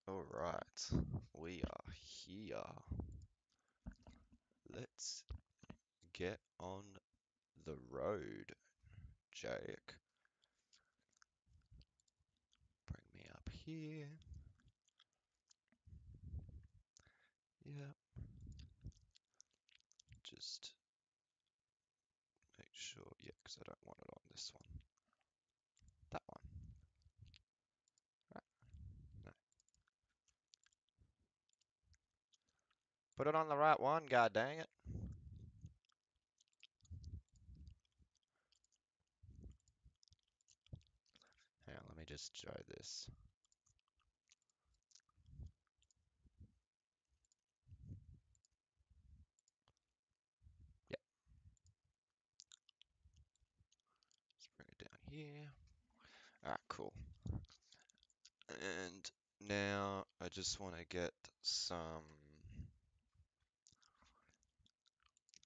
All right, we are here. Let's get on the road, Jake. Bring me up here. Yeah, just make sure. Yeah, because I don't want it on this one. That one. Right. No. Put it on the right one, god dang it. Hang on, let me just try this. Yeah, let's bring it down here. Alright, cool. And now I just want to get some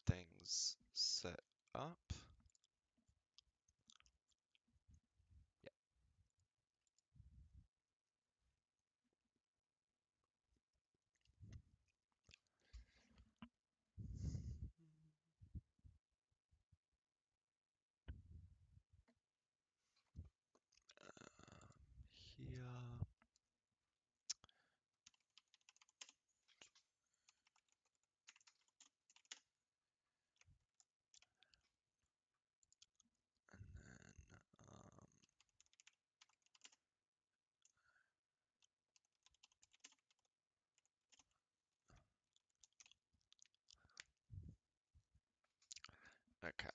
things set up. Yeah. Here. And then, okay.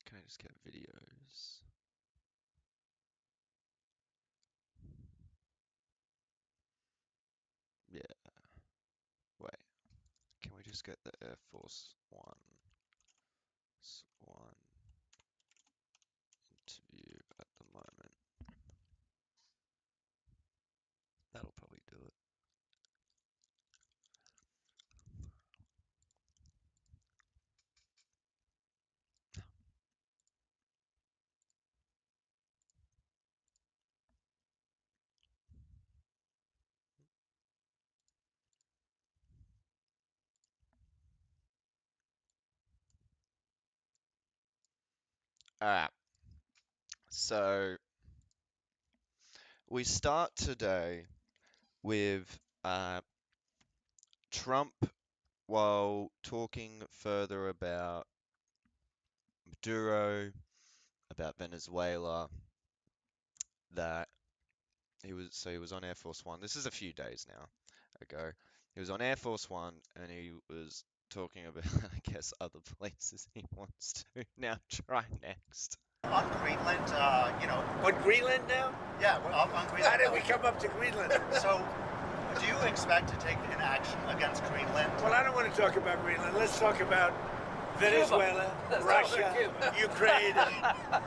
Can I just get videos? Yeah. Wait. Can we just get the Air Force One interview at the moment? That'll probably do it. Alright. So we start today with Trump, while talking further about Maduro, about Venezuela, that he was on Air Force One. This is a few days now ago. He was on Air Force One and he was talking about, I guess, other places he wants to now try next. On Greenland, On Greenland now? yeah, we're on Greenland. How did we come up to Greenland? So, do you expect to take an action against Greenland? Well, I don't want to talk about Greenland. Let's talk about Venezuela, Russia, Ukraine.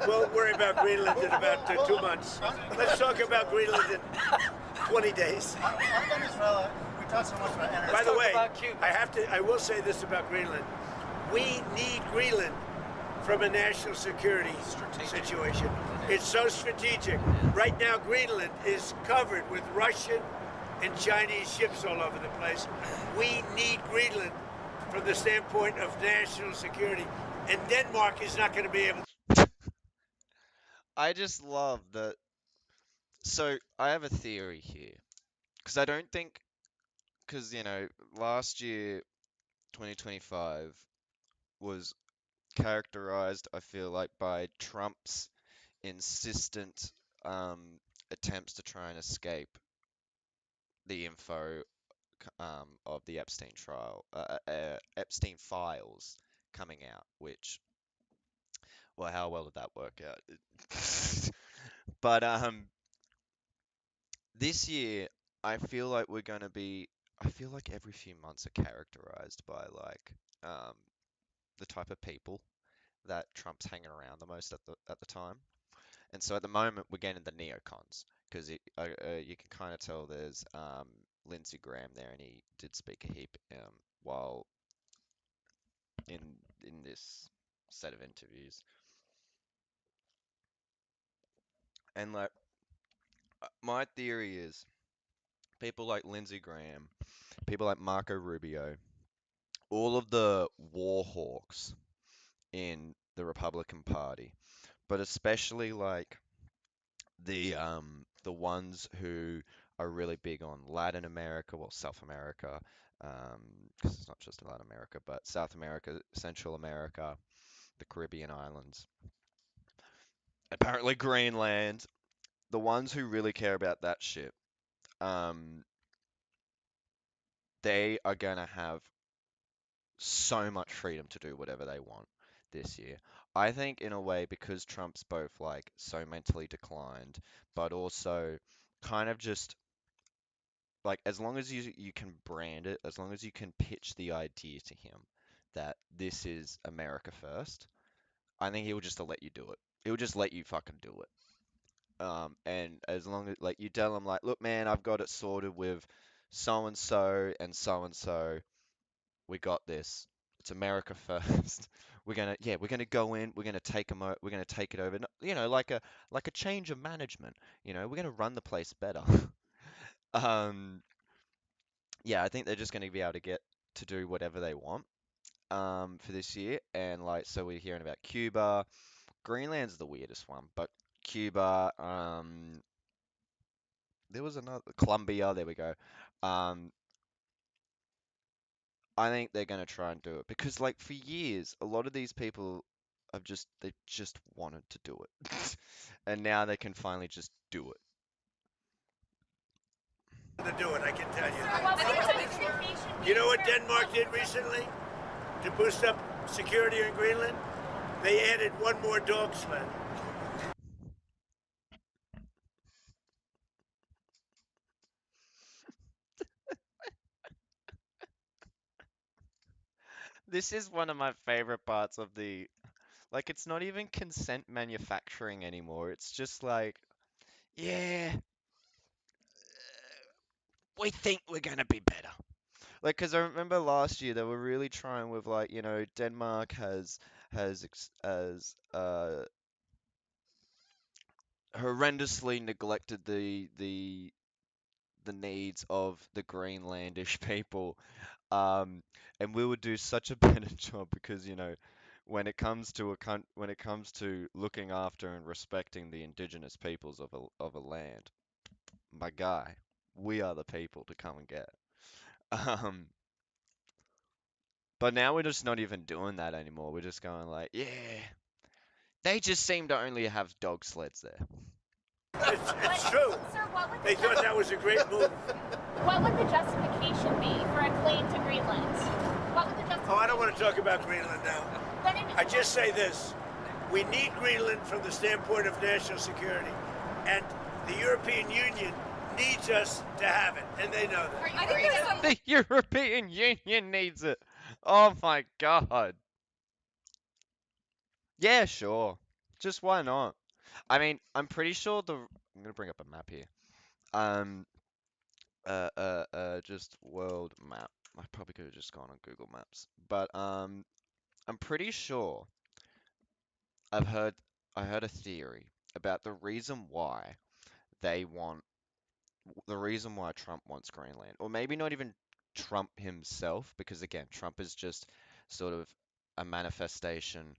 We'll worry about Greenland in about 2 months. Let's talk about Greenland in 20 days. On Venezuela, we talk so much about energy. By the way, about Cuba. I will say this about Greenland. We need Greenland from a national security situation. It's so strategic. Right now, Greenland is covered with Russian and Chinese ships all over the place. We need Greenland from the standpoint of national security. And Denmark is not going to be able I just love that. So I have a theory here because I don't think, because last year, 2025 was characterized, I feel like, by Trump's insistent attempts to try and escape the info of the Epstein trial, Epstein files coming out, which, well, how well did that work out? But this year, I feel like every few months are characterized by like the type of people that Trump's hanging around the most at the time. And so at the moment, we're getting the neocons because you can kind of tell there's Lindsey Graham there, and he did speak a heap while in in this set of interviews. And like my theory is people like Lindsey Graham, people like Marco Rubio, all of the war hawks in the Republican Party, but especially like the ones who are really big on Latin America, well, South America, because it's not just Latin America, but South America, Central America, the Caribbean islands, apparently Greenland, the ones who really care about that shit, um, they are gonna have so much freedom to do whatever they want this year. I think in a way because Trump's both like so mentally declined, but also kind of just like as long as you can brand it, as long as you can pitch the idea to him that this is America first, I think he'll just let you do it. He'll just let you fucking do it. And as long as like you tell him like, look, man, I've got it sorted with so and so. We got this. It's America first. We're gonna go in. We're gonna take them. We're gonna take it over. You know, like a change of management. You know, we're gonna run the place better. Um, yeah, I think they're just gonna be able to get to do whatever they want. For this year, and like so we're hearing about Cuba. Greenland's the weirdest one, but Cuba. There was another Colombia. There we go. Um, I think they're going to try and do it because, like, for years, a lot of these people have they just wanted to do it, and now they can finally just do it. To do it, I can tell Sir, you. what would the justification be You know what for- Denmark did recently to boost up security in Greenland? They added one more dog sled. This is one of my favorite parts of like, it's not even consent manufacturing anymore. It's just like, yeah, we think we're gonna be better. Like, because I remember last year they were really trying with like, Denmark has horrendously neglected the needs of the Greenlandish people. Um, and we would do such a better job because, when it comes to looking after and respecting the indigenous peoples of a land, my guy, we are the people to come and get. Um, but now we're just not even doing that anymore. We're just going like, yeah, they just seem to only have dog sleds there. It's true. Sir, what would They the thought that was a great move. what would the justification be for a claim to Greenland? What would the justification? Oh, I don't want to talk about Greenland now. Then I just say this. We need Greenland from the standpoint of national security. And the European Union needs us to have it. And they know that. I think there's some. The European Union needs it. Oh my God. Yeah, sure. Just why not? I mean, I'm pretty sure I'm gonna bring up a map here. Um, just world map. I probably could have just gone on Google Maps, but I'm pretty sure I've heard I heard a theory about they want the reason why Trump wants Greenland, or maybe not even Trump himself, because again, Trump is just sort of a manifestation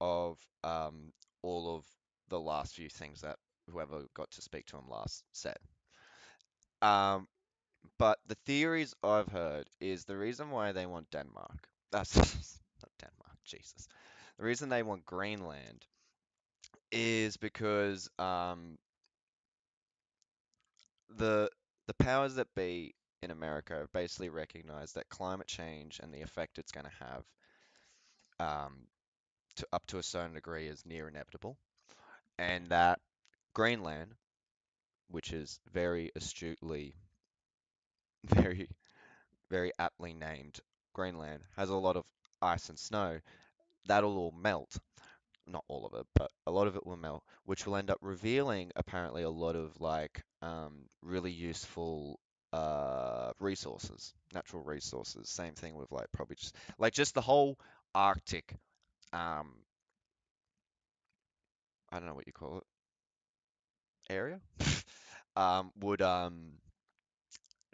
of all of the last few things that whoever got to speak to him last said. Um, but the theories I've heard is the reason why they want Denmark. That's not Denmark, Jesus. The reason they want Greenland is because the the powers that be in America have basically recognized that climate change and the effect it's going to have um, to up to a certain degree is near inevitable, and that Greenland, which is very astutely, very very aptly named Greenland, has a lot of ice and snow. That'll all melt. Not all of it, but a lot of it will melt, which will end up revealing apparently a lot of like really useful resources, natural resources. Same thing with like probably just the whole Arctic I don't know what you call it, area, would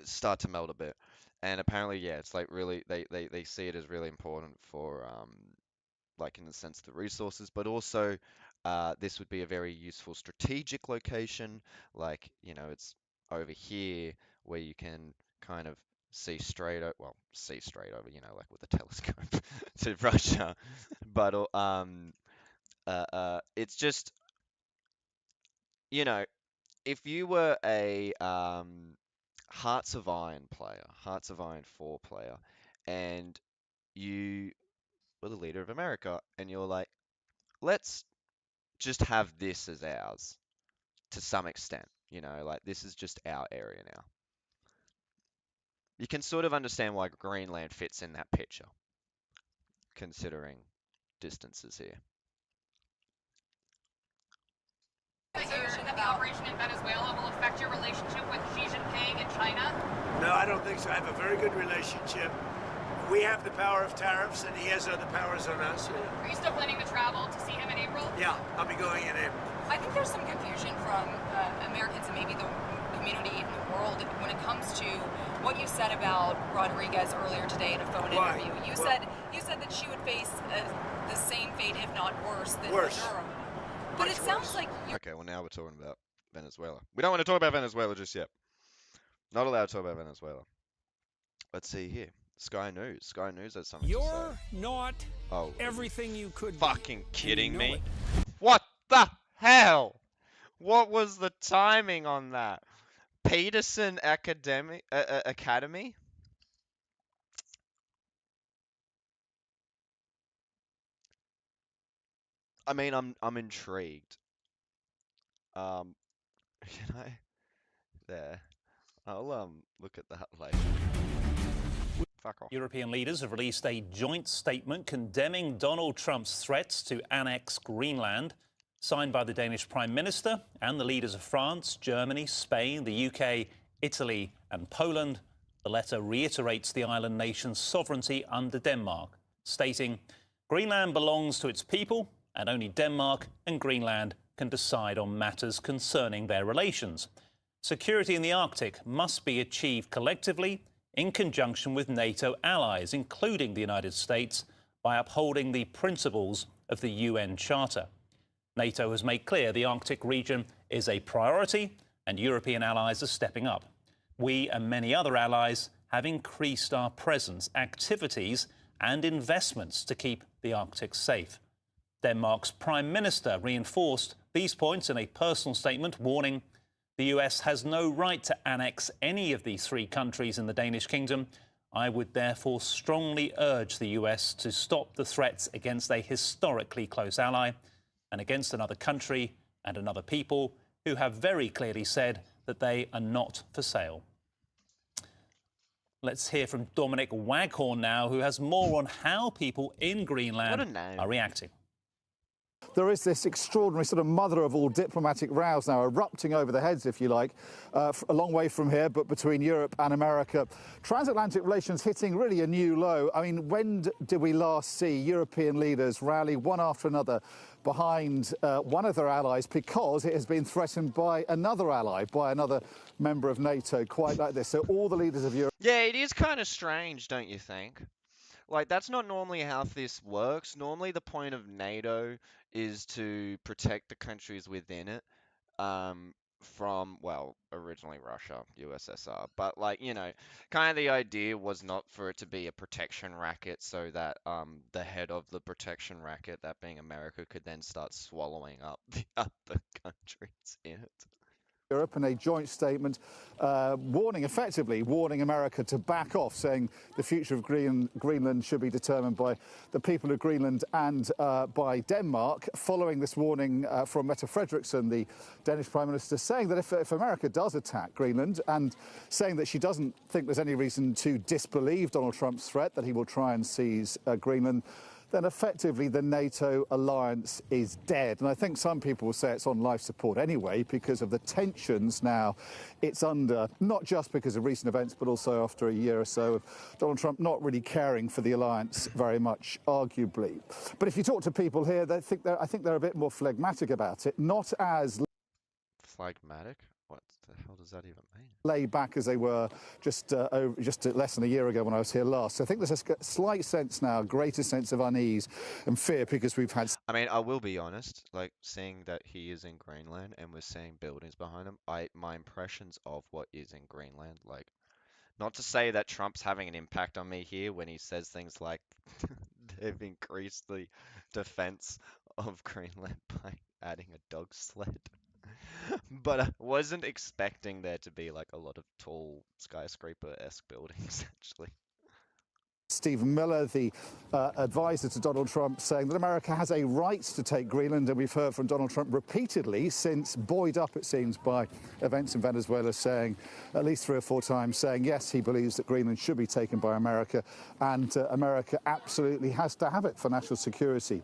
start to melt a bit. And apparently, yeah, it's like really they see it as really important for like in the sense of the resources, but also this would be a very useful strategic location. Like, you know, it's over here where you can kind of see straight over, well, see straight over, you know, like with a telescope to Russia. But it's just, you know, if you were a Hearts of Iron player, Hearts of Iron 4 player, and you were the leader of America, and you're like, let's just have this as ours to some extent, you know, like this is just our area now. You can sort of understand why Greenland fits in that picture, considering distances here. That the operation in Venezuela will affect your relationship with Xi Jinping and China? No, I don't think so. I have a very good relationship. We have the power of tariffs, and he has other powers on us. Are you still planning to travel to see him in April? Yeah, I'll be going in April. I think there's some confusion from Americans and maybe the community in the world when it comes to what you said about Rodriguez earlier today in a phone interview. You said that she would face the same fate, if not worse, than Maduro. But it sounds like Okay, well now we're talking about Venezuela. We don't want to talk about Venezuela just yet. Not allowed to talk about Venezuela. Let's see here. Sky News. Sky News has something to say. You're not everything you could be. Fucking kidding and you know me? it. What the hell? What was the timing on that? Peterson Academy? I mean, I'm intrigued. Can I? There. I'll look at that later. Fuck off. European leaders have released a joint statement condemning Donald Trump's threats to annex Greenland, signed by the Danish Prime Minister and the leaders of France, Germany, Spain, the UK, Italy and Poland. The letter reiterates the island nation's sovereignty under Denmark, stating, Greenland belongs to its people and only Denmark and Greenland can decide on matters concerning their relations. Security in the Arctic must be achieved collectively in conjunction with NATO allies, including the United States, by upholding the principles of the UN Charter. NATO has made clear the Arctic region is a priority and European allies are stepping up. We and many other allies have increased our presence, activities and investments to keep the Arctic safe. Denmark's Prime Minister reinforced these points in a personal statement, warning the US has no right to annex any of these three countries in the Danish kingdom. I would therefore strongly urge the US to stop the threats against a historically close ally and against another country and another people who have very clearly said that they are not for sale. Let's hear from Dominic Waghorn now, who has more on how people in Greenland are reacting. There is this extraordinary sort of mother of all diplomatic rows now erupting over the heads, if you like, a long way from here, but between Europe and America. Transatlantic relations hitting really a new low. I mean, when did we last see European leaders rally one after another behind one of their allies because it has been threatened by another ally, by another member of NATO, quite like this? So all the leaders of Europe... Yeah, it is kind of strange, don't you think? Like, that's not normally how this works. Normally the point of NATO is to protect the countries within it from, well, originally Russia, USSR. But, like, you know, kind of the idea was not for it to be a protection racket so that the head of the protection racket, that being America, could then start swallowing up the other countries in it. Europe in a joint statement effectively warning America to back off, saying the future of Greenland should be determined by the people of Greenland and by Denmark, following this warning from Mette Frederiksen, the Danish Prime Minister, saying that if America does attack Greenland, and saying that she doesn't think there's any reason to disbelieve Donald Trump's threat that he will try and seize Greenland, then effectively the NATO alliance is dead. And I think some people will say it's on life support anyway because of the tensions now it's under, not just because of recent events, but also after a year or so of Donald Trump not really caring for the alliance very much, arguably. But if you talk to people here, I think they're a bit more phlegmatic about it, not as Phlegmatic? What the hell does that even mean? laid back as they were just less than a year ago when I was here last. So I think there's a slight sense now, greater sense of unease and fear because we've had. I mean, I will be honest, like seeing that he is in Greenland and we're seeing buildings behind him, my impressions of what is in Greenland, like, not to say that Trump's having an impact on me here when he says things like they've increased the defense of Greenland by adding a dog sled. But I wasn't expecting there to be like a lot of tall skyscraper-esque buildings, actually. Stephen Miller, the advisor to Donald Trump, saying that America has a right to take Greenland, and we've heard from Donald Trump repeatedly since, buoyed up, it seems, by events in Venezuela, saying at least 3 or 4 times, saying yes, he believes that Greenland should be taken by America, and America absolutely has to have it for national security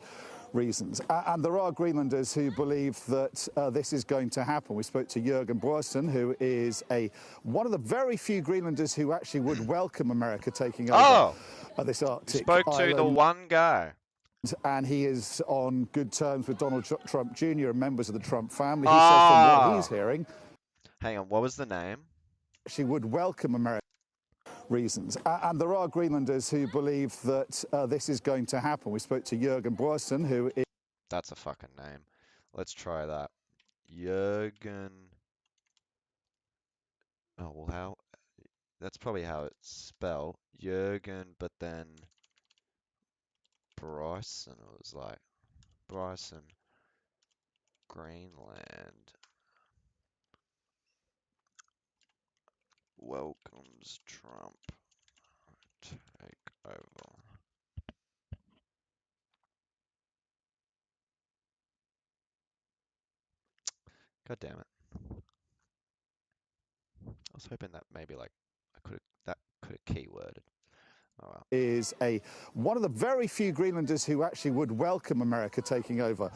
reasons. And there are Greenlanders who believe that this is going to happen. We spoke to Jürgen Boersen, who is one of the very few Greenlanders who actually would welcome America taking over this Arctic spoke island. To the one guy. And he is on good terms with Donald Trump Jr. and members of the Trump family. He says from what he's hearing... Hang on, what was the name? She would welcome America. Reasons. And there are Greenlanders who believe that this is going to happen. We spoke to Jürgen Boersen, who is... That's a fucking name. Let's try that. Jürgen... Oh, well, how... That's probably how it's spelled. Jürgen, but then... Bryson, it was like... Bryson... Greenland... Welcomes Trump. Take over. God damn it. I was hoping that maybe like that could have keyworded. Oh well. Is one of the very few Greenlanders who actually would welcome America taking over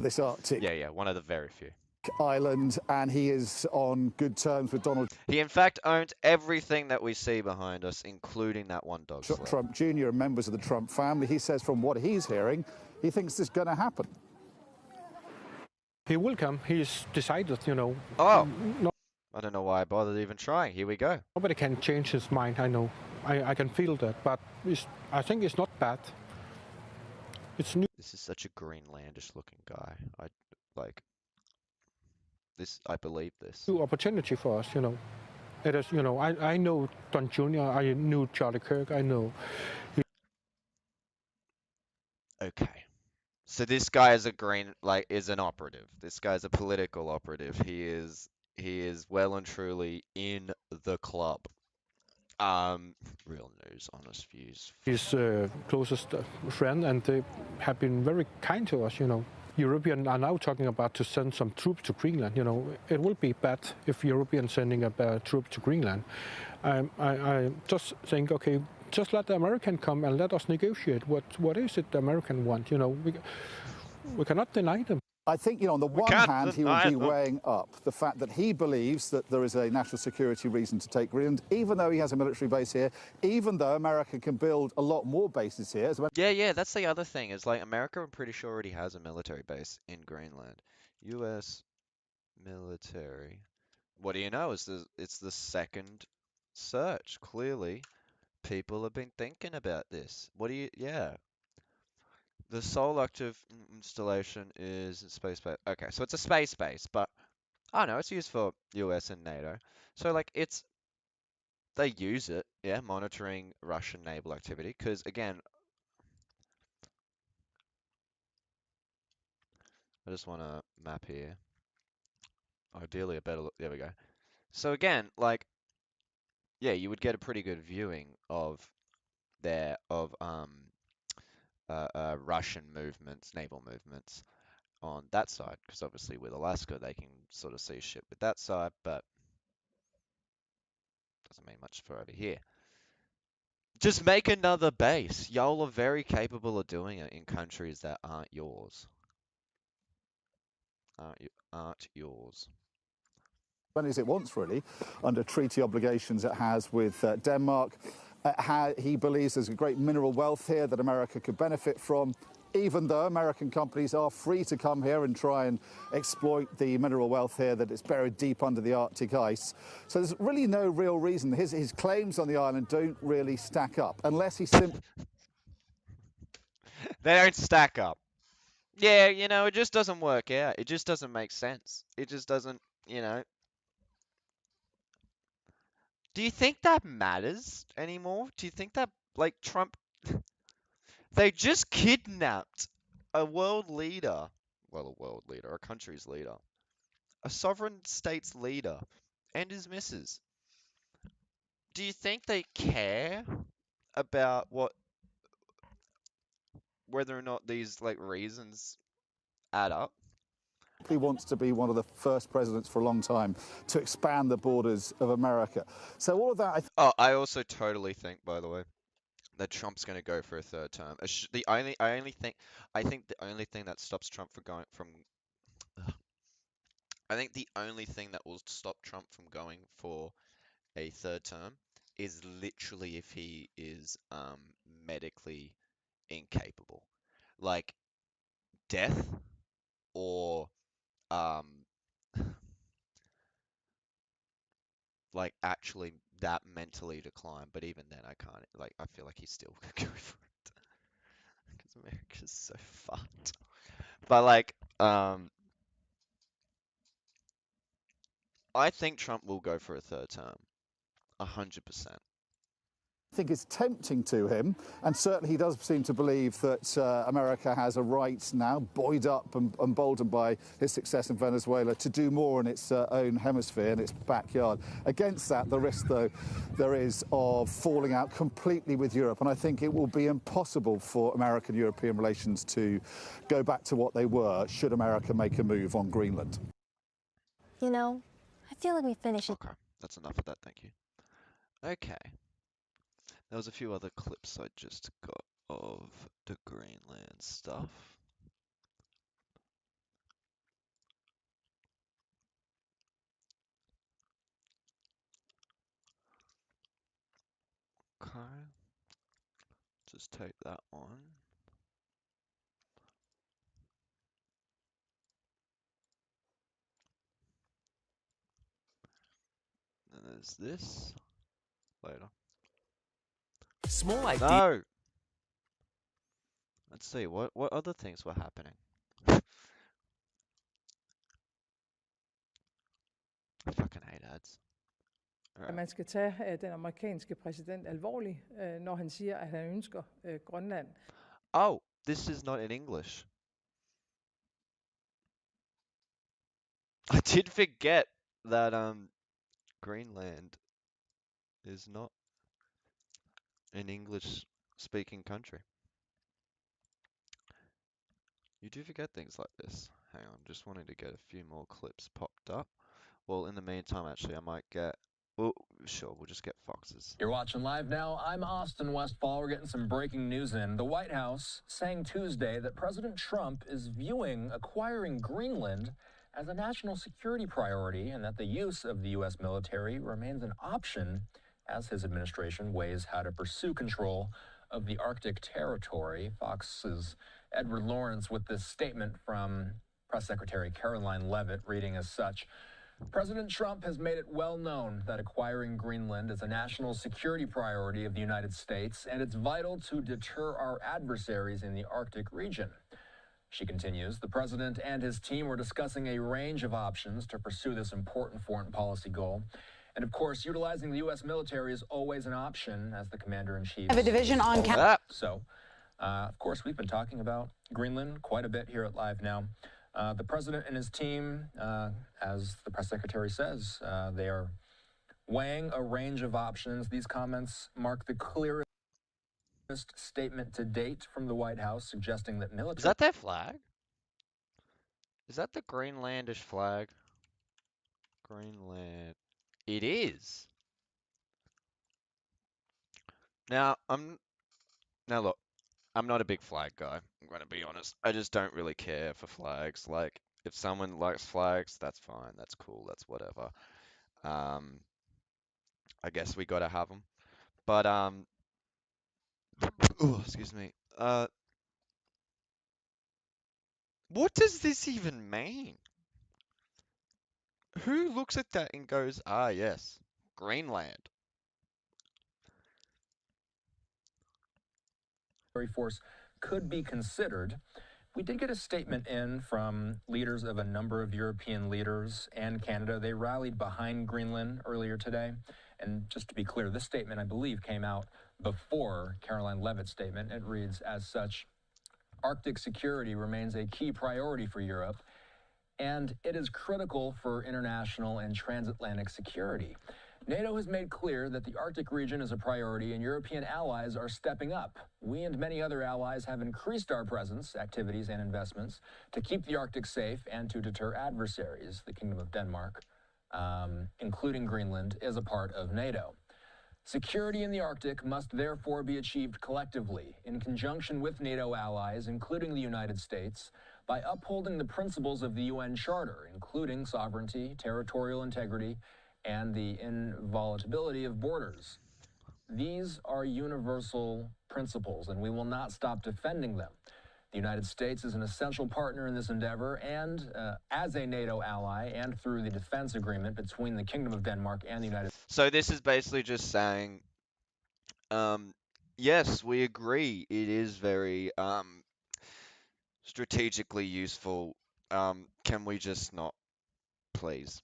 this Arctic. Yeah, one of the very few. Island, and he is on good terms with Donald. He in fact owns everything that we see behind us, including that one dog sled. Trump Jr. and members of the Trump family. He says from what he's hearing, he thinks this is going to happen. He will come. He's decided, Oh. I don't know why I bothered even trying. Here we go. Nobody can change his mind, I know. I can feel that, but I think it's not bad. It's new. This is such a Greenlandish looking guy. I believe this. New opportunity for us, It is, I know Don Jr., I knew Charlie Kirk, I know. Okay. So this guy is is an operative. This guy's a political operative. He is well and truly in the club. Real news, honest views. His closest friend, and they have been very kind to us, Europeans are now talking about to send some troops to Greenland. It will be bad if Europeans sending a troop to Greenland. I just think, okay, just let the American come and let us negotiate. What is it the American want? We cannot deny them. I think, on the one hand, he will be weighing up the fact that he believes that there is a national security reason to take Greenland, even though he has a military base here, even though America can build a lot more bases here. Yeah, that's the other thing, is like America, I'm pretty sure, already has a military base in Greenland. U.S. military. What do you know? It's the second search. Clearly, people have been thinking about this. Yeah. The sole active installation is space base. Okay, so it's a space base, but I don't know, it's used for US and NATO. So like they use it, yeah, monitoring Russian naval activity. Because again, I just want a map here. Ideally a better look. There we go. So again, like, yeah, you would get a pretty good viewing of Russian movements, naval movements on that side, because obviously with Alaska they can sort of see shit with that side, but doesn't mean much for over here. Just make another base. Y'all are very capable of doing it in countries that aren't yours. Aren't yours. As it wants, really, under treaty obligations it has with Denmark. He believes there's a great mineral wealth here that America could benefit from, even though American companies are free to come here and try and exploit the mineral wealth here that is buried deep under the Arctic ice. So there's really no real reason. His claims on the island don't really stack up, unless he simply... They don't stack up. Yeah, you know, it just doesn't work out. It just doesn't make sense. It just doesn't, you know. Do you think that matters anymore? Do you think that, like, Trump... They just kidnapped a world leader. Well, a world leader, a country's leader. A sovereign state's leader. And his missus. Do you think they care about whether or not these, like, reasons add up? He wants to be one of the first presidents for a long time to expand the borders of America. So all of that... I also totally think, by the way, that Trump's going to go for a third term. I think the only thing that stops Trump from going from... I think the only thing that will stop Trump from going for a third term is literally if he is medically incapable. Like, death or um like actually that mentally decline. But even then, I can't. Like, I feel like he's still gonna go for it because America's so fucked. But like, I think Trump will go for a third term, 100%. I think it's tempting to him, and certainly he does seem to believe that America has a right now, buoyed up and emboldened by his success in Venezuela, to do more in its own hemisphere, in its backyard. Against that, the risk, though, there is of falling out completely with Europe, and I think it will be impossible for American-European relations to go back to what they were should America make a move on Greenland. You know, I feel like we finished it. Okay, that's enough of that, thank you. Okay. There was a few other clips I just got of the Greenland stuff. Okay. Just take that one. And there's this. Later. Small idea. No! Let's see, what other things were happening? I fucking hate ads. At man skal tage den amerikanske præsident alvorligt, når han siger, at han ønsker Grønland. Oh, this is not in English. I did forget that Greenland is not an English-speaking country. You do forget things like this. Hang on, just wanting to get a few more clips popped up. Well, in the meantime, actually, I might get... Well, sure, we'll just get Foxes. You're watching live now. I'm Austin Westfall. We're getting some breaking news in. The White House saying Tuesday that President Trump is viewing acquiring Greenland as a national security priority and that the use of the U.S. military remains an option as his administration weighs how to pursue control of the Arctic territory. Fox's Edward Lawrence with this statement from Press Secretary Caroline Leavitt, reading as such. President Trump has made it well known that acquiring Greenland is a national security priority of the United States, and it's vital to deter our adversaries in the Arctic region. She continues, the president and his team were discussing a range of options to pursue this important foreign policy goal. And of course, utilizing the U.S. military is always an option, as the commander-in-chief... Have a division on... So, of course, we've been talking about Greenland quite a bit here at Live Now. The president and his team, as the press secretary says, they are weighing a range of options. These comments mark the clearest statement to date from the White House, suggesting that military... Is that their flag? Is that the Greenlandish flag? Greenland. It is. Now, look, I'm not a big flag guy. I'm gonna be honest. I just don't really care for flags. Like, if someone likes flags, that's fine. That's cool. That's whatever. Um, I guess we gotta have them. But oh, excuse me. What does this even mean? Who looks at that and goes, ah, yes, Greenland? Force could be considered. We did get a statement in from leaders of a number of European leaders and Canada. They rallied behind Greenland earlier today. And just to be clear, this statement, I believe, came out before Caroline Leavitt's statement. It reads as such: Arctic security remains a key priority for Europe, and it is critical for international and transatlantic security. NATO has made clear that the Arctic region is a priority, and European allies are stepping up. We and many other allies have increased our presence, activities, and investments to keep the Arctic safe and to deter adversaries. The Kingdom of Denmark, including Greenland, is a part of NATO. Security in the Arctic must therefore be achieved collectively, in conjunction with NATO allies, including the United States, by upholding the principles of the UN Charter, including sovereignty, territorial integrity, and the inviolability of borders. These are universal principles, and we will not stop defending them. The United States is an essential partner in this endeavor, and as a NATO ally, and through the defense agreement between the Kingdom of Denmark and the United States. So this is basically just saying, yes, we agree. It is very strategically useful. Can we just not, please?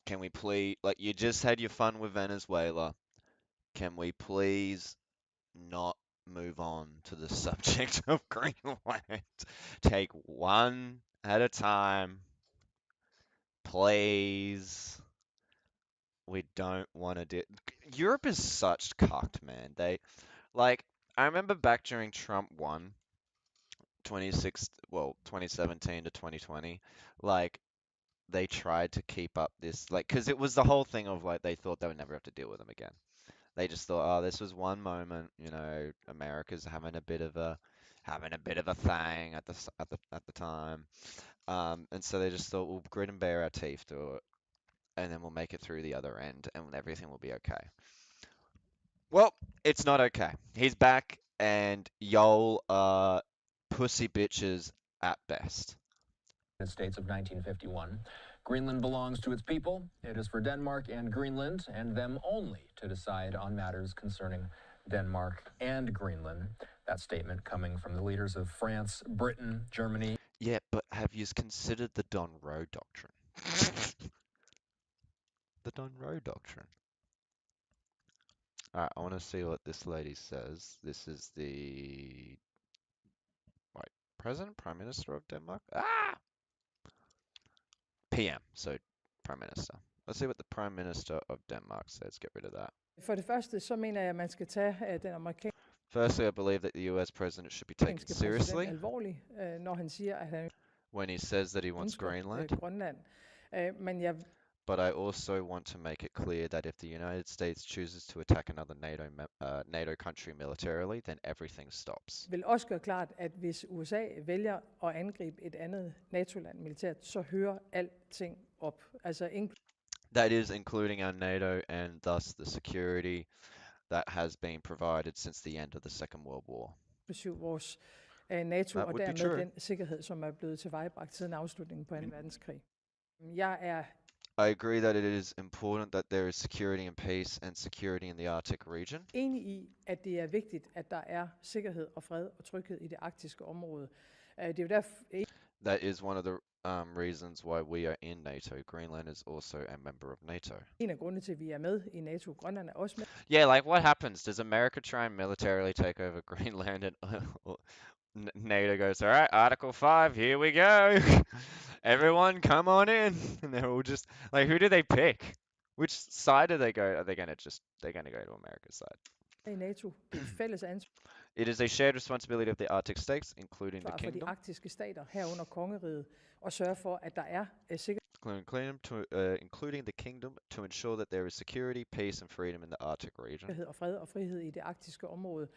Can we please, like, you just had your fun with Venezuela. Can we please not move on to the subject of Greenland? Take one at a time, please. We don't want to do. Europe is such cucked, man. I remember back during Trump 2017 to 2020, like, they tried to keep up this, like, because it was the whole thing of, like, they thought they would never have to deal with them again. They just thought, oh, this was one moment, America's having a bit of a thing at the time, and so they just thought, we'll grit and bear our teeth to it, and then we'll make it through the other end, and everything will be okay. Well, it's not okay. He's back, and y'all are pussy bitches at best. States of 1951. Greenland belongs to its people. It is for Denmark and Greenland, and them only, to decide on matters concerning Denmark and Greenland. That statement coming from the leaders of France, Britain, Germany. Yeah, but have you considered the Don Roe Doctrine? The Don Roe Doctrine. Alright, I want to see what this lady says. This is the... Wait, President? Prime Minister of Denmark? Ah! PM, so Prime Minister. Let's see what the Prime Minister of Denmark says. Get rid of that. For det første, så mener jeg, at man skal tage den amerikanske Firstly, I believe that the US president should be taken seriously alvorligt, når han siger, at han when he says that he wants Greenland. Grønland. Men jeg But I also want to make it clear that if the United States chooses to attack another NATO country militarily, then everything stops. vil også gøre klart, at hvis USA vælger at angribe et andet NATO-land militært, så hører alting op. Altså that is including our NATO and thus the security that has been provided since the end of the Second World War. Vores NATO That og would be dermed true. den sikkerhed, som er blevet tilvejebragt siden afslutningen på 2. verdenskrig. I agree that it is important that there is security and peace and security in the Arctic region. Enig i, at det er vigtigt, at der er sikkerhed og fred og tryghed i det arktiske område. Det er jo derfor. That is one of the reasons why we are in NATO. Greenland is also a member of NATO. En af grundene til, at vi er med i NATO. Grønland er også med. Yeah, like what happens? Does America try and militarily take over Greenland and NATO goes, all right, Article 5, here we go. Everyone come on in. And they're all just, like, who do they pick? Which side do they go? Are they going to they're going to go to America's side? I NATO. Det er et fælles ansvar. It is a shared responsibility of the Arctic states, including the For de kingdom. arktiske stater herunder kongeriget, at sørge for, at der er sikkerhed. including the kingdom, to ensure that there is security, peace, and freedom in the Arctic region. Og fred og frihed i det arktiske område.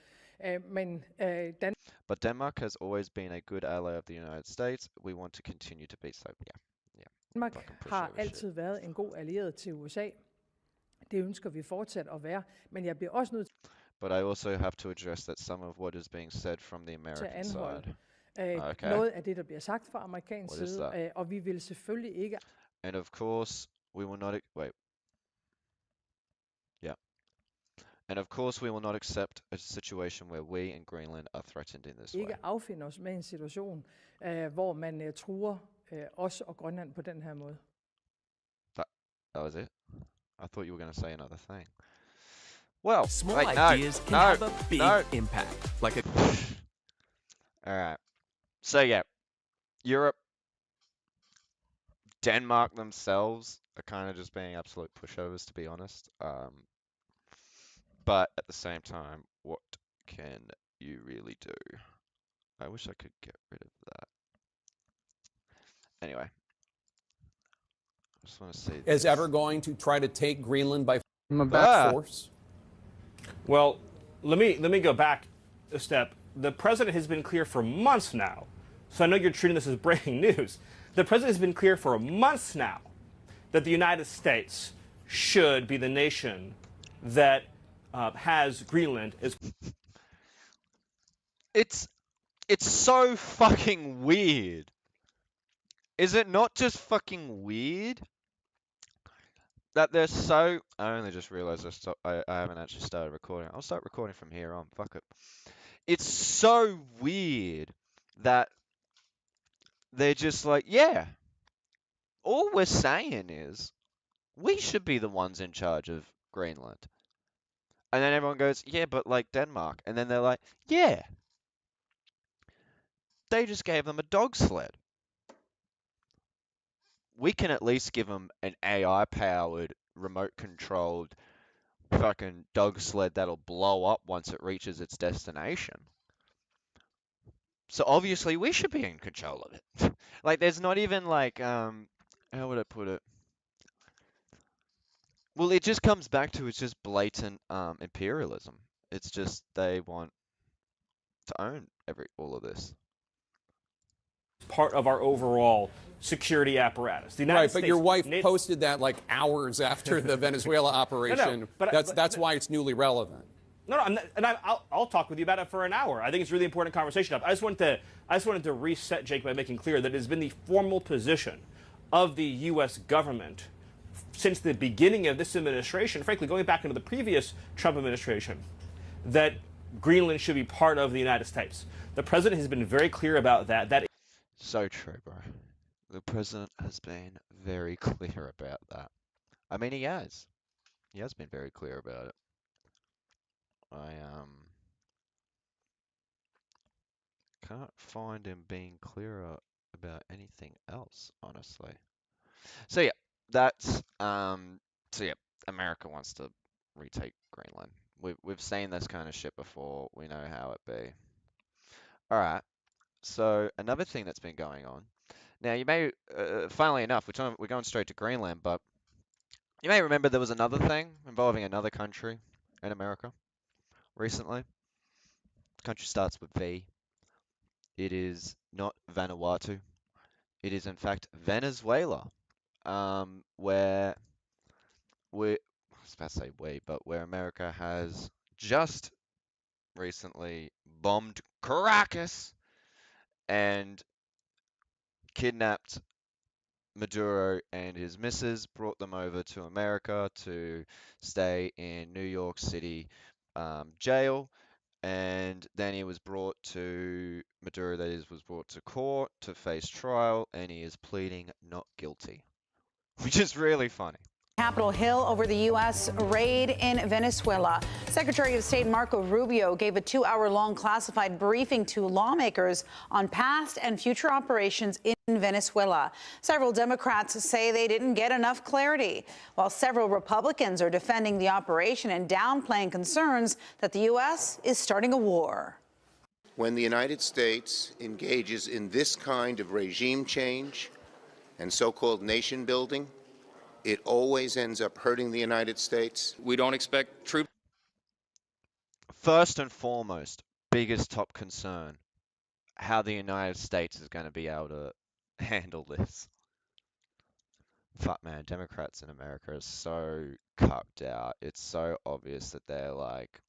But Denmark has always been a good ally of the United States. We want to continue to be so. Yeah. Danmark har altid været en god allieret til USA. Det ønsker vi fortsat at være, men jeg bliver også nødt til. But I also have to address that some of what is being said from the American side. Okay. Noget af det, der bliver sagt fra amerikansk side, og vi vil selvfølgelig ikke. And of course, we will not wait. Yeah. And of course, we will not accept a situation where we in Greenland are threatened in this way. Ikke affinde os med en situation, hvor man truer os og Grønland på den her måde. That was it? I thought you were going to say another thing. Well, small ideas can have a big impact. Like a. All right. So yeah, Europe, Denmark themselves are kind of just being absolute pushovers, to be honest. But at the same time, what can you really do? I wish I could get rid of that. Anyway, I just want to see. Is ever going to try to take Greenland by force? Well, let me go back a step. The president has been clear for months now, so I know you're treating this as breaking news. The president has been clear for months now that the United States should be the nation that has Greenland as. It's so fucking weird. Is it not just fucking weird that they're so? I only just realized I haven't actually started recording. I'll start recording from here on. Fuck it. It's so weird that they're just like, yeah, all we're saying is we should be the ones in charge of Greenland. And then everyone goes, yeah, but like Denmark. And then they're like, yeah, they just gave them a dog sled. We can at least give them an AI-powered, remote-controlled fucking dog sled that'll blow up once it reaches its destination. So obviously we should be in control of it. Like, there's not even like, how would I put it? Well, it just comes back to it's just blatant imperialism. It's just they want to own all of this. Part of our overall security apparatus. The United States, but your wife posted that like hours after the Venezuela operation. That's why it's newly relevant. I'll talk with you about it for an hour. I think it's a really important conversation. I just wanted to reset, Jake, by making clear that it has been the formal position of the U.S. government since the beginning of this administration, frankly, going back into the previous Trump administration, that Greenland should be part of the United States. The president has been very clear about that. So true, bro. The president has been very clear about that. I mean, he has. He has been very clear about it. I can't find him being clearer about anything else, honestly. So yeah, that's so yeah, America wants to retake Greenland. We've seen this kind of shit before. We know how it be. All right. So another thing that's been going on. Now you may, funnily enough, we're going straight to Greenland, but you may remember there was another thing involving another country in America recently. The country starts with V. It is not Vanuatu. It is in fact Venezuela, where I was about to say where America has just recently bombed Caracas and kidnapped Maduro and his missus, brought them over to America to stay in New York City jail, and then he was brought to Maduro, that is, was brought to court to face trial, and he is pleading not guilty, which is really funny. Capitol Hill over the U.S. raid in Venezuela. Secretary of State Marco Rubio gave a 2-hour-long classified briefing to lawmakers on past and future operations in Venezuela. Several Democrats say they didn't get enough clarity, while several Republicans are defending the operation and downplaying concerns that the U.S. is starting a war. When the United States engages in this kind of regime change, and so-called nation building, it always ends up hurting the United States. We don't expect troops. First and foremost, biggest top concern, how the United States is going to be able to handle this. Fuck man, Democrats in America are so cucked out. It's so obvious that they're like,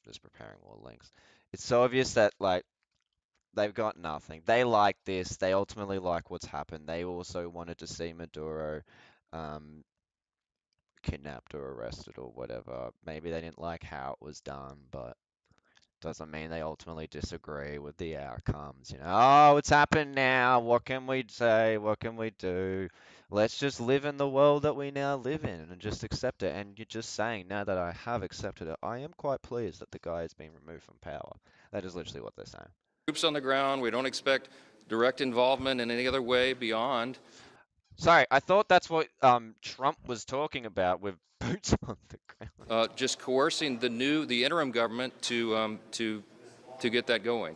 just preparing more links. It's so obvious that like they've got nothing. They like this. They ultimately like what's happened. They also wanted to see Maduro kidnapped or arrested or whatever. Maybe they didn't like how it was done, but doesn't mean they ultimately disagree with the outcomes. You know, oh, it's happened now. What can we say? What can we do? Let's just live in the world that we now live in and just accept it. And you're just saying, now that I have accepted it, I am quite pleased that the guy has been removed from power. That is literally what they're saying. Troops on the ground. We don't expect direct involvement in any other way beyond. Sorry, I thought that's what Trump was talking about with boots on the ground. Just coercing the interim government to get that going.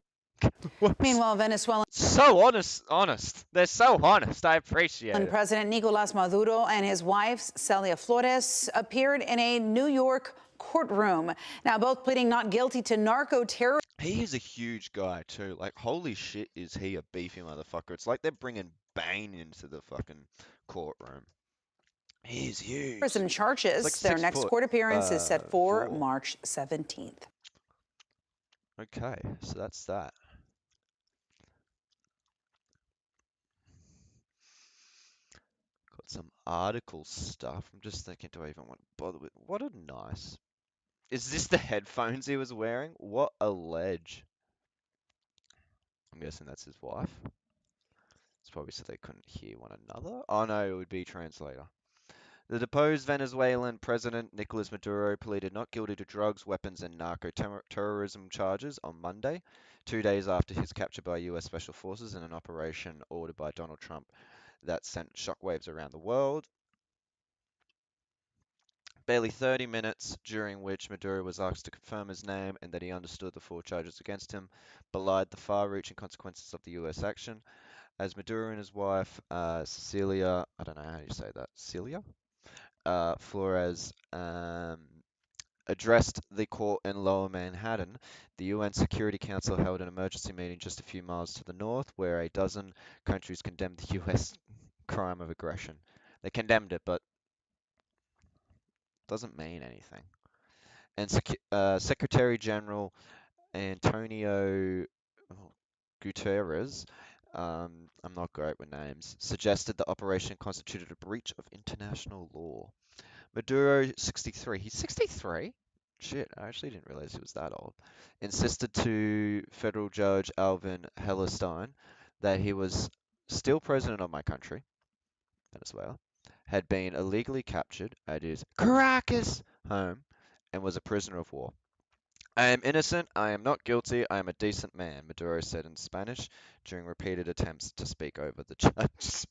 Meanwhile, Venezuelan So honest. They're so honest. I appreciate it. President Nicolas Maduro and his wife, Celia Flores, appeared in a New York courtroom. Now, both pleading not guilty to narco terrorism. He is a huge guy too. Like, holy shit, is he a beefy motherfucker? It's like they're bringing Bane into the fucking courtroom. He's huge. Some charges. Like Their next court appearance is set for four. March 17th. Okay, so that's that. Got some article stuff. I'm just thinking, do I even want to bother with? What a nice. Is this the headphones he was wearing? What a ledge. I'm guessing that's his wife. It's probably so they couldn't hear one another. Oh no, it would be translator. The deposed Venezuelan president Nicolas Maduro pleaded not guilty to drugs, weapons, and narco-terrorism charges on Monday, 2 days after his capture by U.S. Special Forces in an operation ordered by Donald Trump that sent shockwaves around the world. Barely 30 minutes, during which Maduro was asked to confirm his name and that he understood the 4 charges against him, belied the far-reaching consequences of the U.S. action, as Maduro and his wife, Cecilia, I don't know how you say that, Celia? Flores addressed the court in Lower Manhattan. The UN Security Council held an emergency meeting just a few miles to the north, where a dozen countries condemned the U.S. crime of aggression. They condemned it, but doesn't mean anything. And Secretary General Antonio Guterres, I'm not great with names, suggested the operation constituted a breach of international law. Maduro, 63. He's 63? Shit, I actually didn't realize he was that old. Insisted to federal judge Alvin Hellerstein that he was still president of my country, Venezuela, had been illegally captured at his Caracas home, and was a prisoner of war. I am innocent, I am not guilty, I am a decent man, Maduro said in Spanish during repeated attempts to speak over the judge.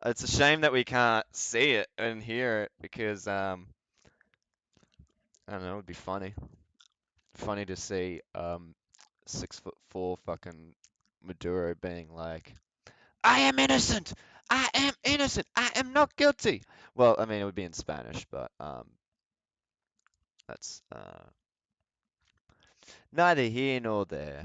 It's a shame that we can't see it and hear it because, I don't know, it would be funny. Funny to see 6'4" fucking Maduro being like, I am innocent! I am innocent! I am not guilty! Well, I mean, it would be in Spanish, but that's neither here nor there.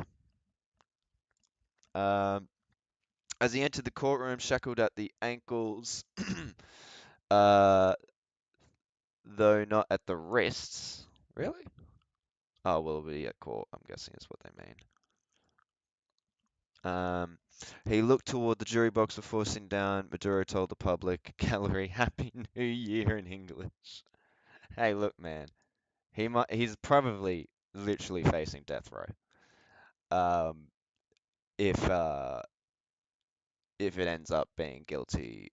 As he entered the courtroom, shackled at the ankles, though not at the wrists. Really? Oh, well, it'll be at court, I'm guessing is what they mean. He looked toward the jury box before sitting down. Maduro told the public gallery, Happy New Year in English. Hey, look, man. He's probably literally facing death row. If it ends up being guilty,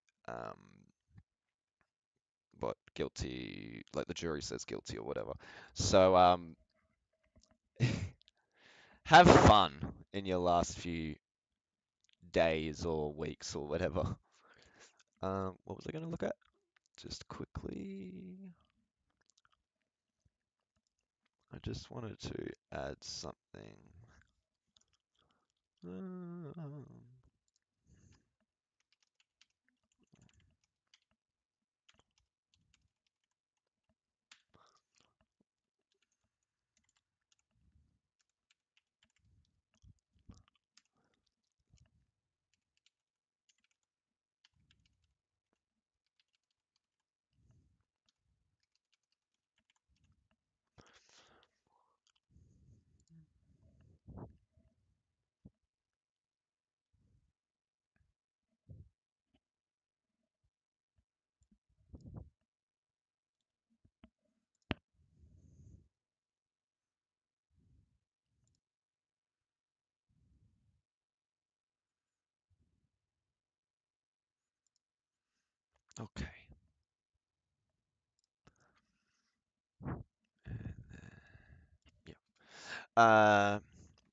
guilty, like the jury says guilty or whatever. So, have fun in your last few days or weeks or whatever. What was I going to look at? Just quickly. I just wanted to add something. Okay.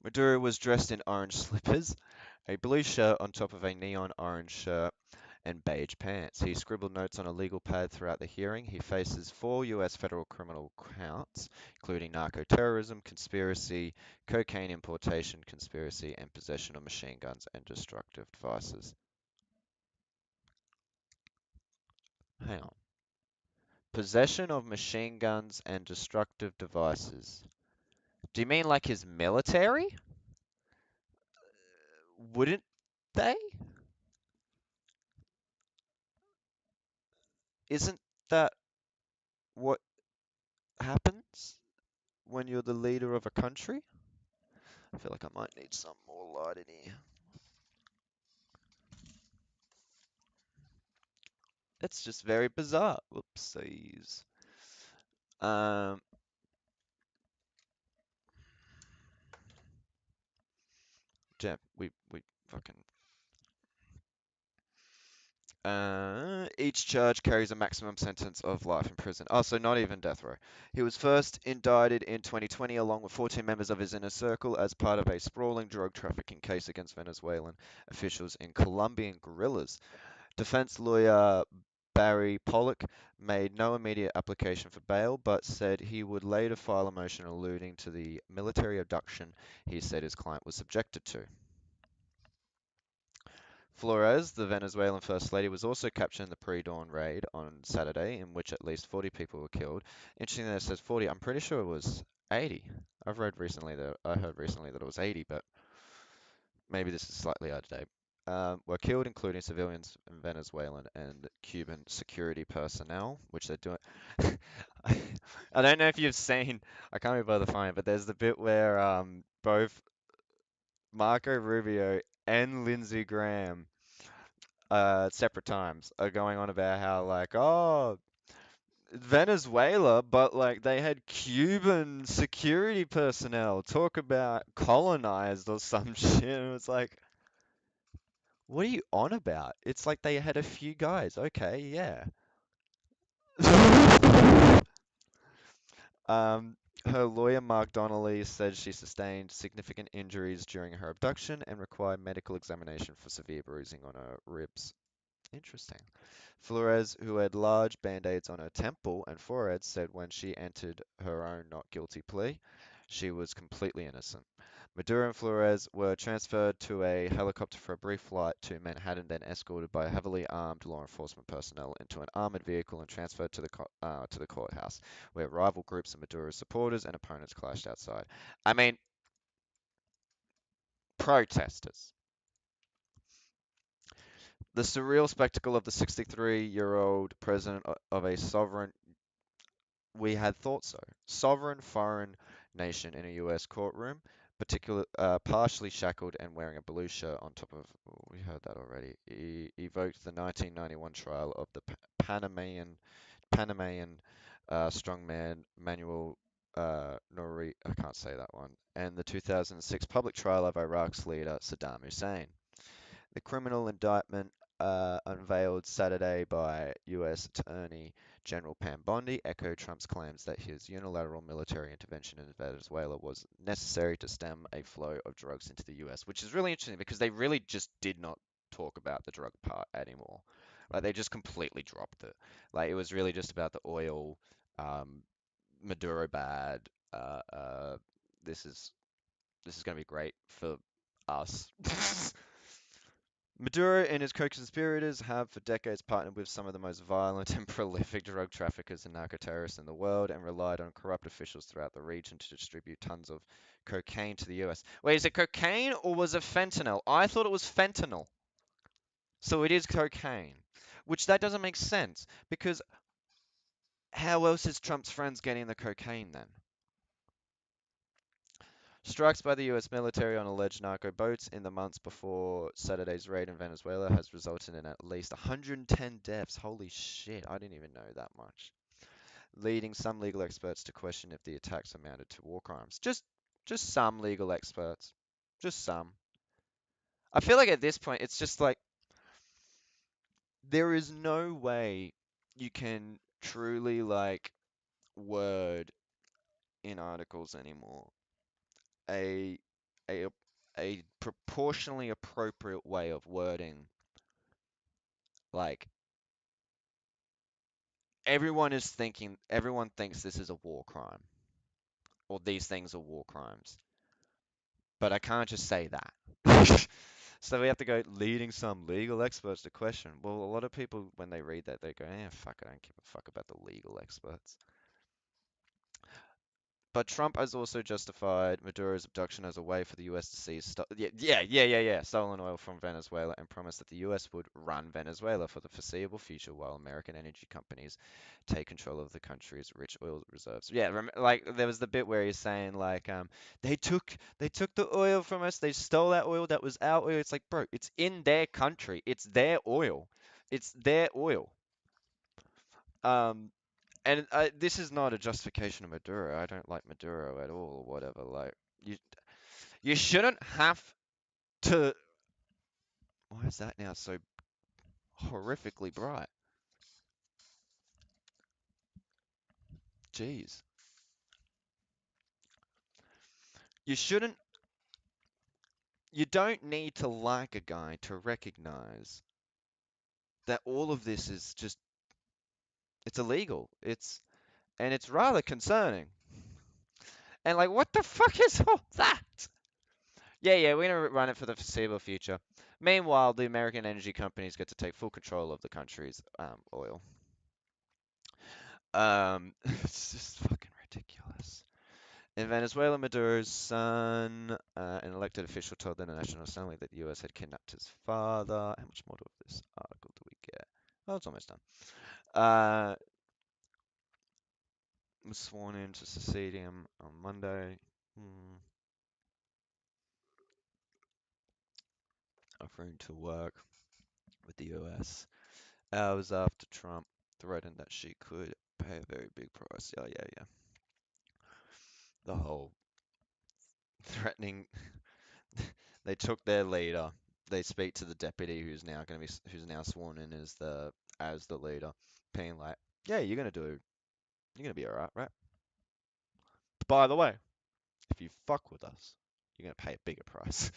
Maduro was dressed in orange slippers, a blue shirt on top of a neon orange shirt, and beige pants. He scribbled notes on a legal pad throughout the hearing. He faces 4 U.S. federal criminal counts, including narco-terrorism, conspiracy, cocaine importation, conspiracy, and possession of machine guns and destructive devices. Hang on. Possession of machine guns and destructive devices. Do you mean like his military? Wouldn't they? Isn't that what happens when you're the leader of a country? I feel like I might need some more light in here. It's just very bizarre. Whoopsies. Um, Jeff, we fucking. Each charge carries a maximum sentence of life in prison. Oh, so not even death row. He was first indicted in 2020 along with 14 members of his inner circle as part of a sprawling drug trafficking case against Venezuelan officials and Colombian guerrillas. Defense lawyer Barry Pollock made no immediate application for bail, but said he would later file a motion alluding to the military abduction he said his client was subjected to. Flores, the Venezuelan First Lady, was also captured in the pre-dawn raid on Saturday, in which at least 40 people were killed. Interesting that it says 40. I'm pretty sure it was 80. I heard recently that it was 80, but maybe this is slightly out of date. Were killed, including civilians and Venezuelan and Cuban security personnel, which they're doing. I don't know if you've seen, I can't be bothered to find it, but there's the bit where both Marco Rubio and Lindsey Graham, separate times, are going on about how, like, oh, Venezuela, but like they had Cuban security personnel. Talk about colonized or some shit. And it's like, what are you on about? It's like they had a few guys. Okay, yeah. Her lawyer, Mark Donnelly, said she sustained significant injuries during her abduction and required medical examination for severe bruising on her ribs. Interesting. Flores, who had large band-aids on her temple and forehead, said when she entered her own not guilty plea, she was completely innocent. Maduro and Flores were transferred to a helicopter for a brief flight to Manhattan, then escorted by heavily armed law enforcement personnel into an armored vehicle and transferred to the courthouse, where rival groups of Maduro's supporters and opponents clashed outside. I mean, protesters. The surreal spectacle of the 63-year-old president of a sovereign, we had thought so, sovereign foreign nation in a U.S. courtroom, partially shackled and wearing a blue shirt on top of, we heard that already, evoked the 1991 trial of the Panamanian strongman Manuel Nori, I can't say that one, and the 2006 public trial of Iraq's leader Saddam Hussein. The criminal indictment unveiled Saturday by U.S. Attorney General Pam Bondi echoed Trump's claims that his unilateral military intervention in Venezuela was necessary to stem a flow of drugs into the U.S., which is really interesting because they really just did not talk about the drug part anymore. Like they just completely dropped it. Like it was really just about the oil, Maduro bad. This is going to be great for us. Maduro and his co-conspirators have for decades partnered with some of the most violent and prolific drug traffickers and narco-terrorists in the world and relied on corrupt officials throughout the region to distribute tons of cocaine to the US. Wait, is it cocaine or was it fentanyl? I thought it was fentanyl. So it is cocaine. Which that doesn't make sense because how else is Trump's friends getting the cocaine then? Strikes by the US military on alleged narco boats in the months before Saturday's raid in Venezuela has resulted in at least 110 deaths. Holy shit, I didn't even know that much. Leading some legal experts to question if the attacks amounted to war crimes. Just some legal experts. Just some. I feel like at this point it's just like there is no way you can truly like word in articles anymore a a a proportionally appropriate way of wording like everyone thinks this is a war crime or these things are war crimes, but I can't just say that. So we have to go leading some legal experts to question. Well, a lot of people when they read that they go, fuck, I don't give a fuck about the legal experts. But Trump has also justified Maduro's abduction as a way for the US to seize stolen oil from Venezuela and promised that the US would run Venezuela for the foreseeable future while American energy companies take control of the country's rich oil reserves. Yeah, like there was the bit where he's saying like they took the oil from us, they stole that oil, that was our oil. It's like, bro, it's in their country. It's their oil. It's their oil. Um and this is not a justification of Maduro. I don't like Maduro at all, or whatever. Like you shouldn't have to. Why is that now so horrifically bright? Jeez, you shouldn't. You don't need to like a guy to recognize that all of this is just it's illegal. It's rather concerning. And like, what the fuck is all that? Yeah, we're gonna run it for the foreseeable future. Meanwhile, the American energy companies get to take full control of the country's oil. It's just fucking ridiculous. In Venezuela, Maduro's son, an elected official, told the National Assembly that the U.S. had kidnapped his father. How much more of this article do we get? Oh, it's almost done. Was sworn in to succeed him on Monday. Offering to work with the U.S. hours after Trump threatened that she could pay a very big price. Yeah. The whole threatening. They took their leader. They speak to the deputy who's now sworn in as the leader, being like, yeah, you're gonna be alright, right? But by the way, if you fuck with us, you're gonna pay a bigger price.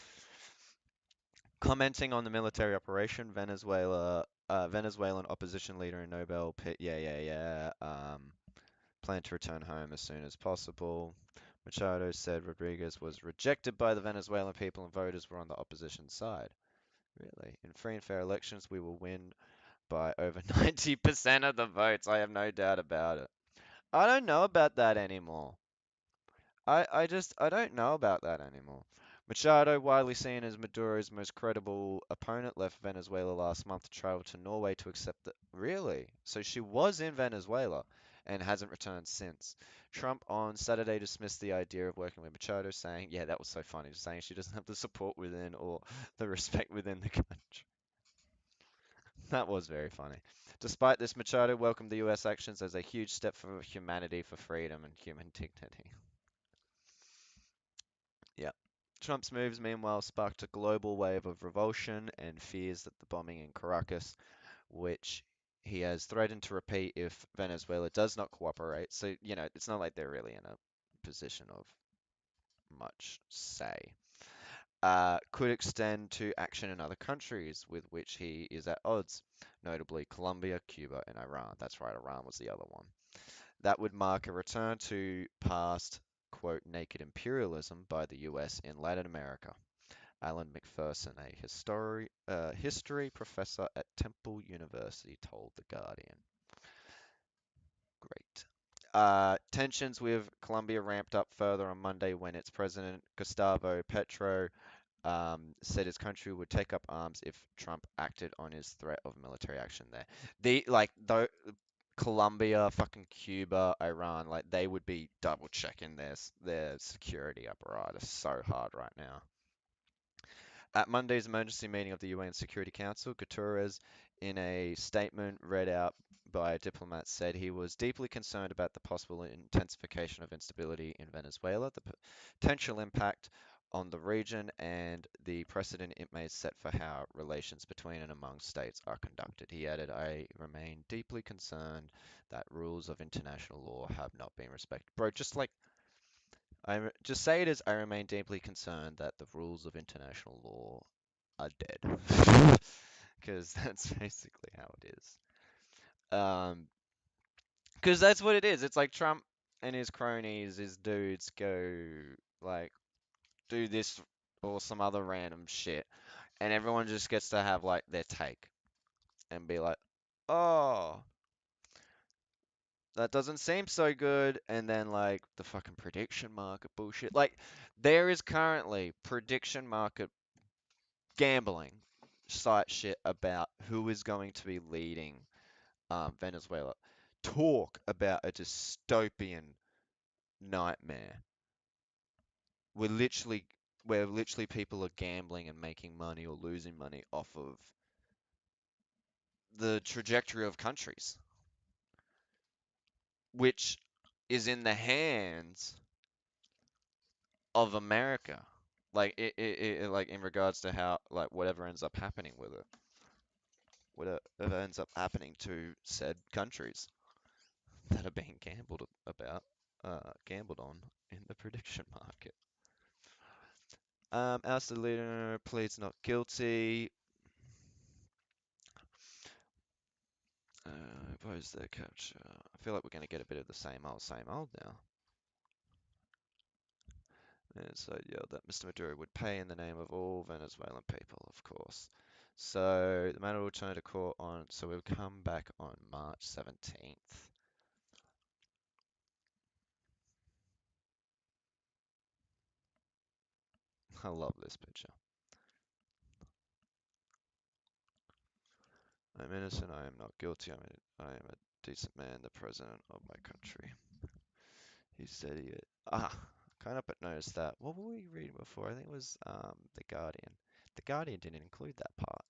Commenting on the military operation, Venezuelan opposition leader and Nobel plan to return home as soon as possible. Machado said Rodriguez was rejected by the Venezuelan people and voters were on the opposition side. Really? In free and fair elections, we will win by over 90% of the votes. I have no doubt about it. I don't know about that anymore. I don't know about that anymore. Machado, widely seen as Maduro's most credible opponent, left Venezuela last month to travel to Norway to accept the. Really? So she was in Venezuela and hasn't returned since. Trump on Saturday dismissed the idea of working with Machado, saying, yeah, that was so funny, saying she doesn't have the support within or the respect within the country. That was very funny. Despite this, Machado welcomed the US actions as a huge step for humanity, for freedom, and human dignity. Yeah. Trump's moves, meanwhile, sparked a global wave of revulsion and fears that the bombing in Caracas, which he has threatened to repeat if Venezuela does not cooperate. So, it's not like they're really in a position of much say. Could extend to action in other countries with which he is at odds, notably Colombia, Cuba, and Iran. That's right, Iran was the other one. That would mark a return to past, quote, naked imperialism by the US in Latin America. Alan McPherson, a history professor at Temple University, told The Guardian. Great. Tensions with Colombia ramped up further on Monday when its president, Gustavo Petro, said his country would take up arms if Trump acted on his threat of military action there. Colombia, fucking Cuba, Iran, like they would be double checking their security apparatus so hard right now. At Monday's emergency meeting of the UN Security Council, Guterres, in a statement read out by a diplomat, said he was deeply concerned about the possible intensification of instability in Venezuela, the potential impact on the region and the precedent it may set for how relations between and among states are conducted. He added, I remain deeply concerned that rules of international law have not been respected. Bro, just like, just say it as, I remain deeply concerned that the rules of international law are dead. Because that's basically how it is. Because that's what it is. It's like Trump and his cronies, his dudes go, like, do this or some other random shit, and everyone just gets to have like their take and be like, oh, that doesn't seem so good, and then like the fucking prediction market bullshit. Like, there is currently prediction market gambling site shit about who is going to be leading Venezuela. Talk about a dystopian nightmare. We're literally where literally people are gambling and making money or losing money off of the trajectory of countries, which is in the hands of America. Like like in regards to how like whatever ends up happening with it, whatever ends up happening to said countries that are being gambled on in the prediction market. Ousted leader pleads not guilty. Oppose their capture. I feel like we're going to get a bit of the same old now. And so yelled that Mr. Maduro would pay in the name of all Venezuelan people, of course. So the matter will turn to court on, so we'll come back on March 17th. I love this picture. I'm innocent, I am not guilty, I am a decent man, the president of my country. He said he... can't help but notice that. What were we reading before? I think it was The Guardian. The Guardian didn't include that part.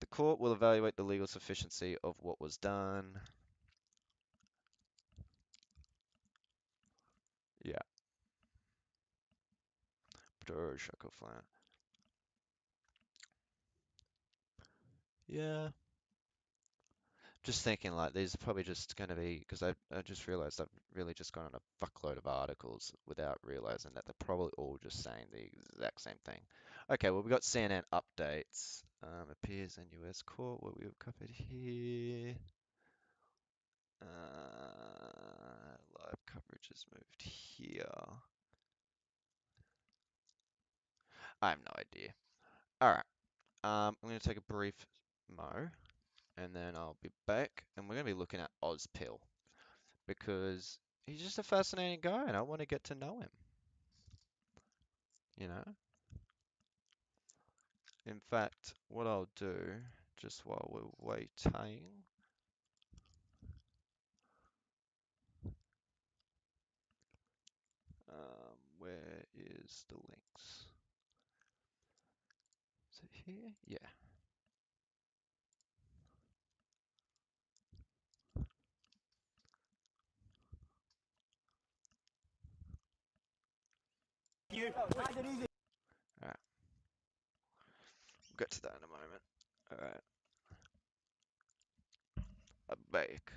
The court will evaluate the legal sufficiency of what was done. Yeah. Maduro Choco Flat. Yeah. Just thinking like these are probably just going to be, because I just realized I've really just gone on a fuckload of articles without realizing that they're probably all just saying the exact same thing. Okay, well, we got CNN updates. Appears in US court, what we've covered here. Live coverage has moved here. I have no idea. Alright. I'm going to take a brief mo, and then I'll be back, and we're going to be looking at Auspill, because he's just a fascinating guy, and I want to get to know him. You know? In fact, what I'll do, just while we're waiting, where is the links? Is it here? Yeah. Alright. We'll get to that in a moment. Alright. I'm back.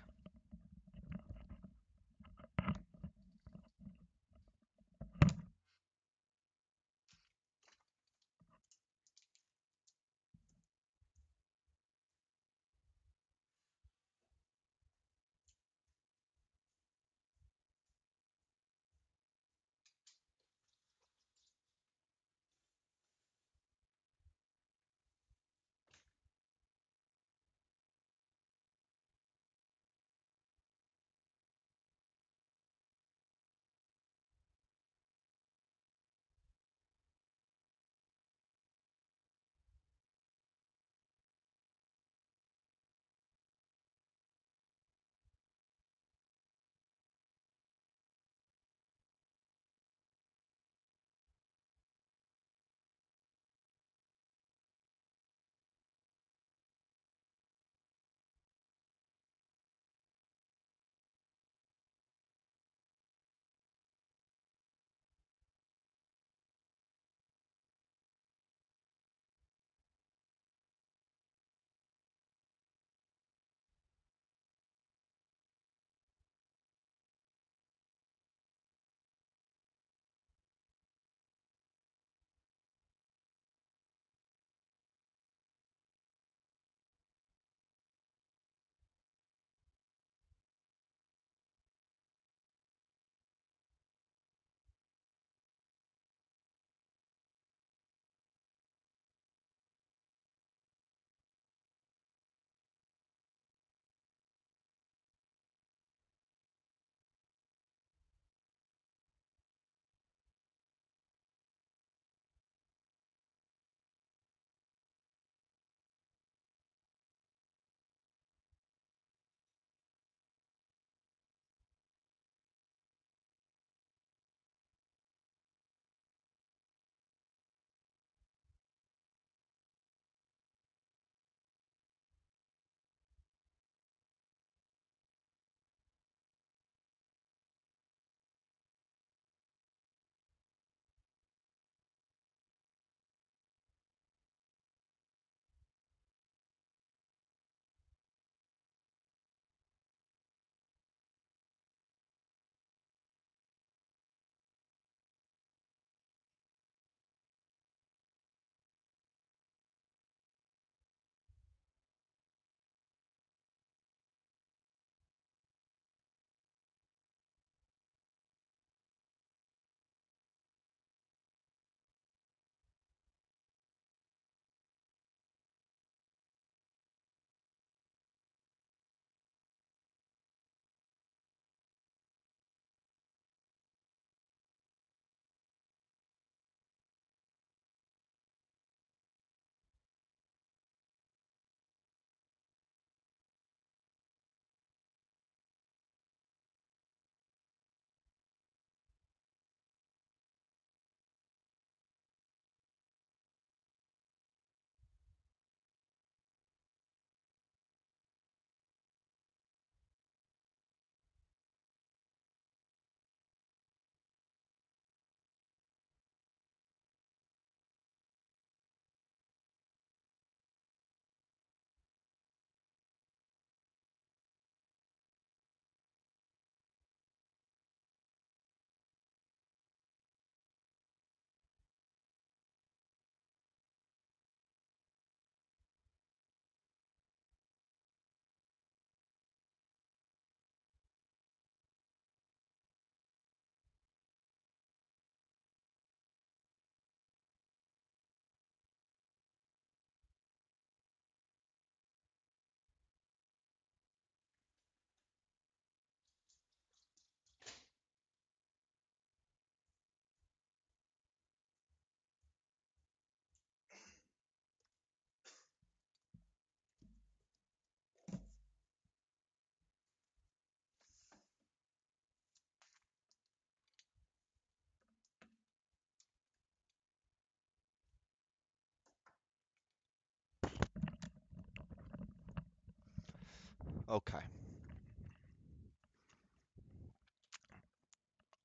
Okay.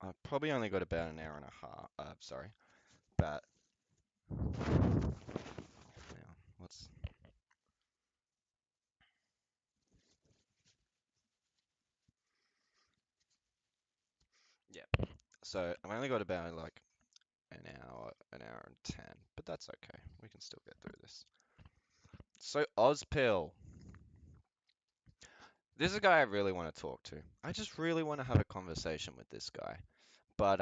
I've probably only got about an hour and a half. Sorry, but yeah, let's. Yeah. So I've only got about like an hour and 10, but that's okay. We can still get through this. So Auspill. This is a guy I really want to talk to. I just really want to have a conversation with this guy. But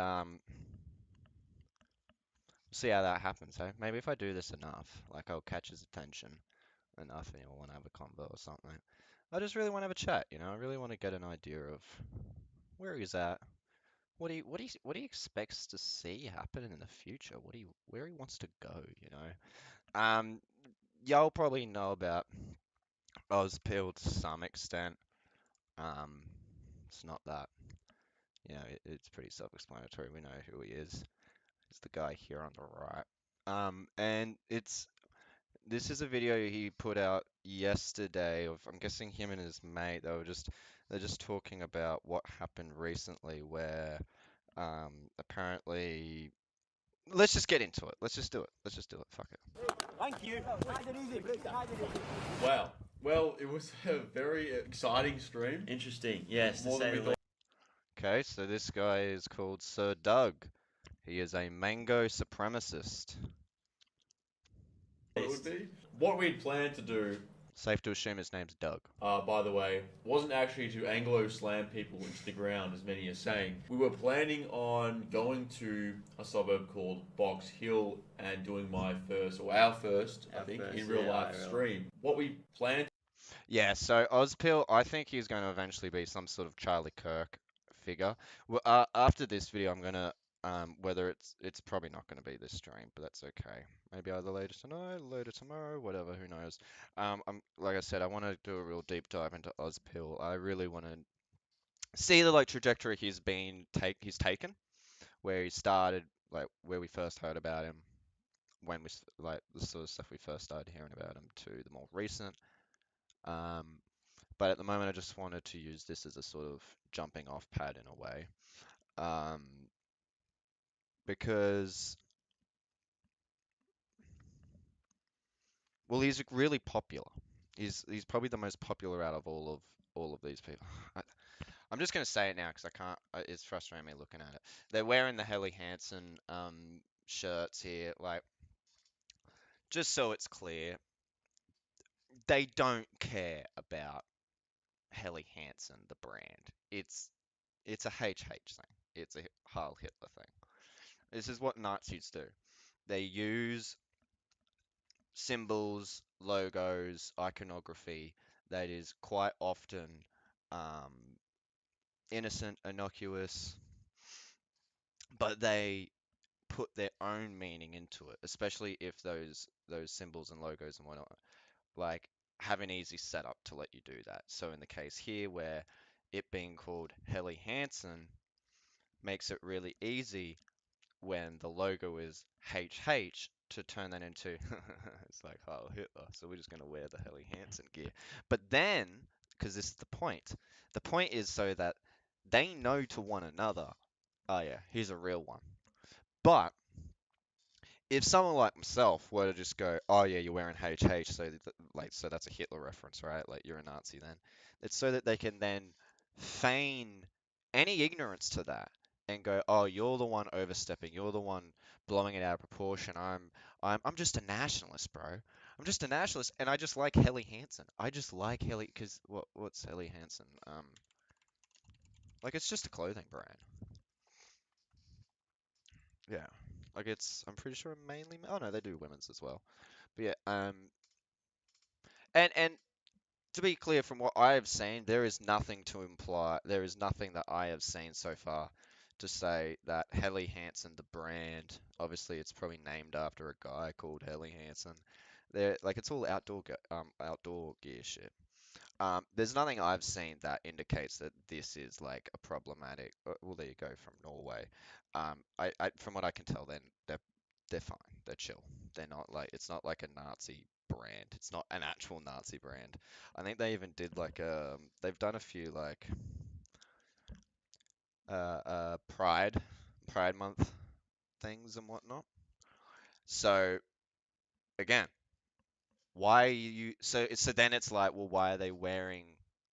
see how that happens, hey? Maybe if I do this enough, like I'll catch his attention enough and he'll want to have a convo or something. I just really want to have a chat, you know? I really want to get an idea of where he's at, what he expects to see happen in the future, where he wants to go, you know? Y'all probably know about Auspill to some extent. Um, it's not that, you know, it's pretty self-explanatory. We know who he is. It's the guy here on the right. And this is a video he put out yesterday of, I'm guessing him and his mate. They're just talking about what happened recently where apparently let's just get into it. Let's just do it. Let's just do it. Fuck it. Thank you. Wow. Well, it was a very exciting stream. Interesting, yes. More than we thought. Okay, so this guy is called Sir Doug. He is a mango supremacist. It would be. What we'd planned to do, Safe to assume his name's Doug. by the way, wasn't actually to Anglo slam people into the ground, as many are saying. We were planning on going to a suburb called Box Hill and doing our first, in real life stream. What we planned. Yeah, so Auspill, I think he's going to eventually be some sort of Charlie Kirk figure. Well, after this video, I'm gonna whether it's probably not gonna be this stream, but that's okay. Maybe either later tonight, later tomorrow, whatever. Who knows? I'm like I said, I want to do a real deep dive into Auspill. I really want to see the like trajectory he's taken, where he started, like where we first heard about him, when we like the sort of stuff we first started hearing about him, to the more recent. Um, but at the moment, I just wanted to use this as a sort of jumping off pad in a way. Because, well, he's really popular. He's probably the most popular out of all of these people. I'm just gonna say it now because I can't. It's frustrating me looking at it. They're wearing the Helly Hansen shirts here, like just so it's clear, they don't care about Helly Hansen, the brand. It's a HH thing. It's a Heil Hitler thing. This is what Nazis do. They use symbols, logos, iconography that is quite often um, innocent, innocuous, but they put their own meaning into it, especially if those symbols and logos and whatnot like have an easy setup to let you do that. So in the case here where it being called Helly Hansen makes it really easy when the logo is HH to turn that into it's like Heil Hitler. So we're just going to wear the Helly Hansen gear. But then, because this is the point is so that they know to one another, oh yeah, he's a real one. But if someone like myself were to just go, oh yeah, you're wearing HH, so so that's a Hitler reference, right? Like you're a Nazi then. It's so that they can then feign any ignorance to that and go, oh, you're the one overstepping, you're the one blowing it out of proportion. I'm just a nationalist, bro. I'm just a nationalist, and I just like Helly Hansen. I just like Helly, because what's Helly Hansen? Like it's just a clothing brand. Yeah. Like I'm pretty sure mainly, oh no, they do women's as well. But yeah, and to be clear, from what I have seen, there is nothing that I have seen so far to say that Helly Hansen, the brand, obviously it's probably named after a guy called Helly Hansen. It's all outdoor gear shit. There's nothing I've seen that indicates that this is like a problematic. Well, there you go from Norway. From what I can tell, then they're fine. They're chill. They're not like, it's not like a Nazi brand. It's not an actual Nazi brand. I think they even did like they've done a few like Pride Month things and whatnot. So again, why are you so then it's like, well, why are they wearing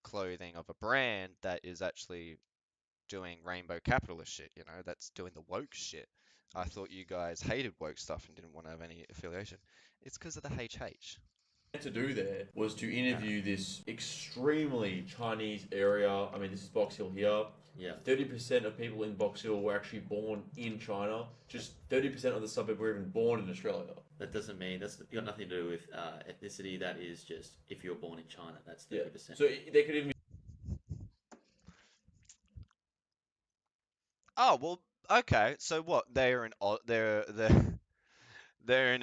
clothing of a brand that is actually doing rainbow capitalist shit, that's doing the woke shit. I thought you guys hated woke stuff and didn't want to have any affiliation. It's because of the HH. To do there was to interview this extremely Chinese area. I mean, this is Box Hill here. Yeah. 30% of people in Box Hill were actually born in China. Just 30% of the suburb were even born in Australia. That doesn't mean that's got nothing to do with ethnicity. That is just if you're born in China, that's 30%. Yeah. So they could even. Oh well, okay. So what? They're an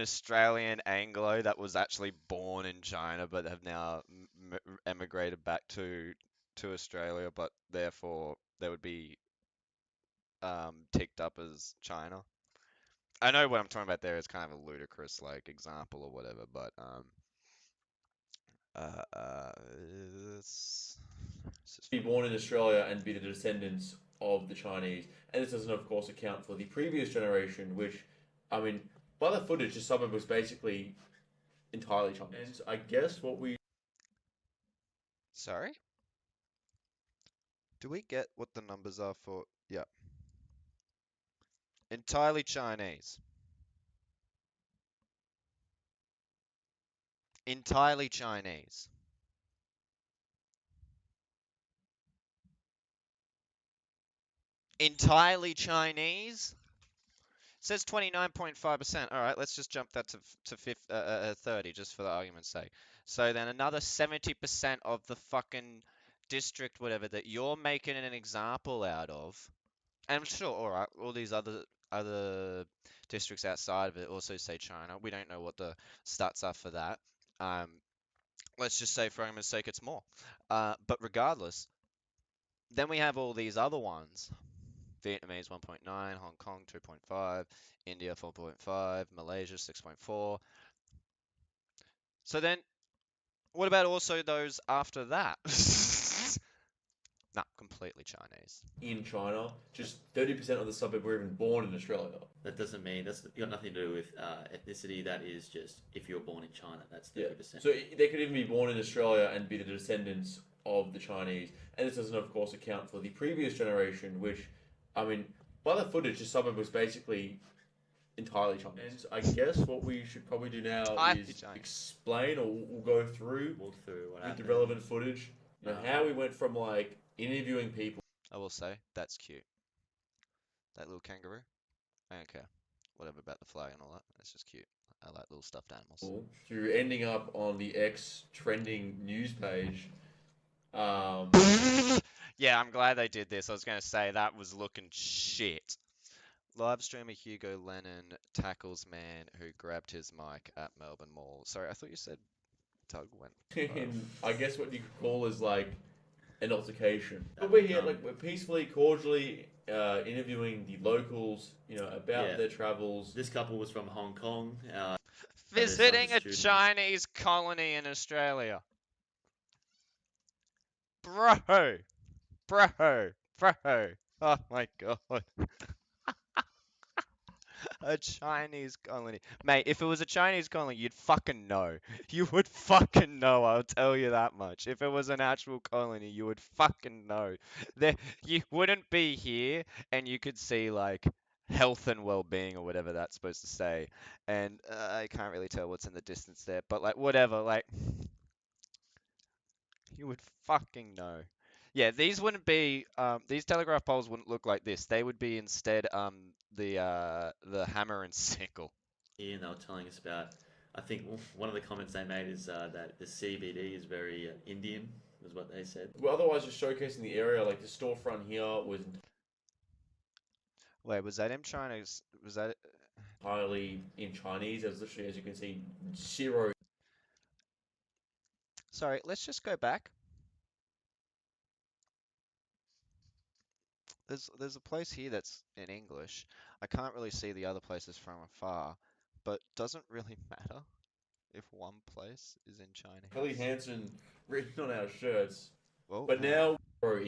Australian Anglo that was actually born in China, but have now emigrated back to Australia, but therefore they would be ticked up as China. I know what I'm talking about there is kind of a ludicrous like example or whatever, but it's be born in Australia and be the descendants of the Chinese. And this doesn't, of course, account for the previous generation, which, I mean, by the footage, the suburb was basically entirely Chinese. And I guess what we. Sorry? Do we get what the numbers are for? Yeah. Entirely Chinese. Entirely Chinese. Entirely Chinese? It says 29.5%. All right, let's just jump that to 30 just for the argument's sake. So then another 70% of the fucking district, whatever, that you're making an example out of. And I'm sure, all right, all these other districts outside of it also say China. We don't know what the stats are for that. Let's just say, for argument's sake, it's more. But regardless, then we have all these other ones. Vietnamese 1.9, Hong Kong 2.5, India 4.5, Malaysia 6.4. So then, what about also those after that? Nah, completely Chinese. In China, just 30% of the suburb were even born in Australia. That doesn't mean that's got nothing to do with ethnicity. That is just if you're born in China, that's 30%. Yeah. So they could even be born in Australia and be the descendants of the Chinese. And this doesn't, of course, account for the previous generation, which, I mean, by the footage, the suburb was basically entirely Chinese. And I guess what we should probably do now is explain, or we'll go through, walk through what with happened. the relevant footage, how we went from like interviewing people. I will say, that's cute. That little kangaroo. I don't care. Whatever about the flag and all that. It's just cute. I like little stuffed animals. To ending up on the X trending news page. Yeah, I'm glad they did this. I was going to say that was looking shit. Live streamer Hugo Lennon tackles man who grabbed his mic at Melbourne Mall. Sorry, I thought you said Tug went. I guess what you could call is like an altercation. But we're here, like, we're peacefully, cordially interviewing the locals, about their travels. This couple was from Hong Kong. Visiting a Chinese colony in Australia. Bro. Oh my god. A Chinese colony. Mate, if it was a Chinese colony, you'd fucking know. You would fucking know, I'll tell you that much. If it was an actual colony, you would fucking know. You wouldn't be here, and you could see, like, health and well-being, or whatever that's supposed to say. And I can't really tell what's in the distance there, but, like, whatever, like, you would fucking know. Yeah, these wouldn't be these telegraph poles wouldn't look like this. They would be instead the hammer and sickle. Yeah, and they were telling us about. I think one of the comments they made is that the CBD is very Indian, was what they said. Well, otherwise, just showcasing the area, like the storefront here was. Wait, was that him trying to? Was that entirely in Chinese? There's literally, as you can see, zero. Sorry, let's just go back. There's a place here that's in English. I can't really see the other places from afar, but doesn't really matter if one place is in Chinese. Helly Hansen written on our shirts. Well, But now pro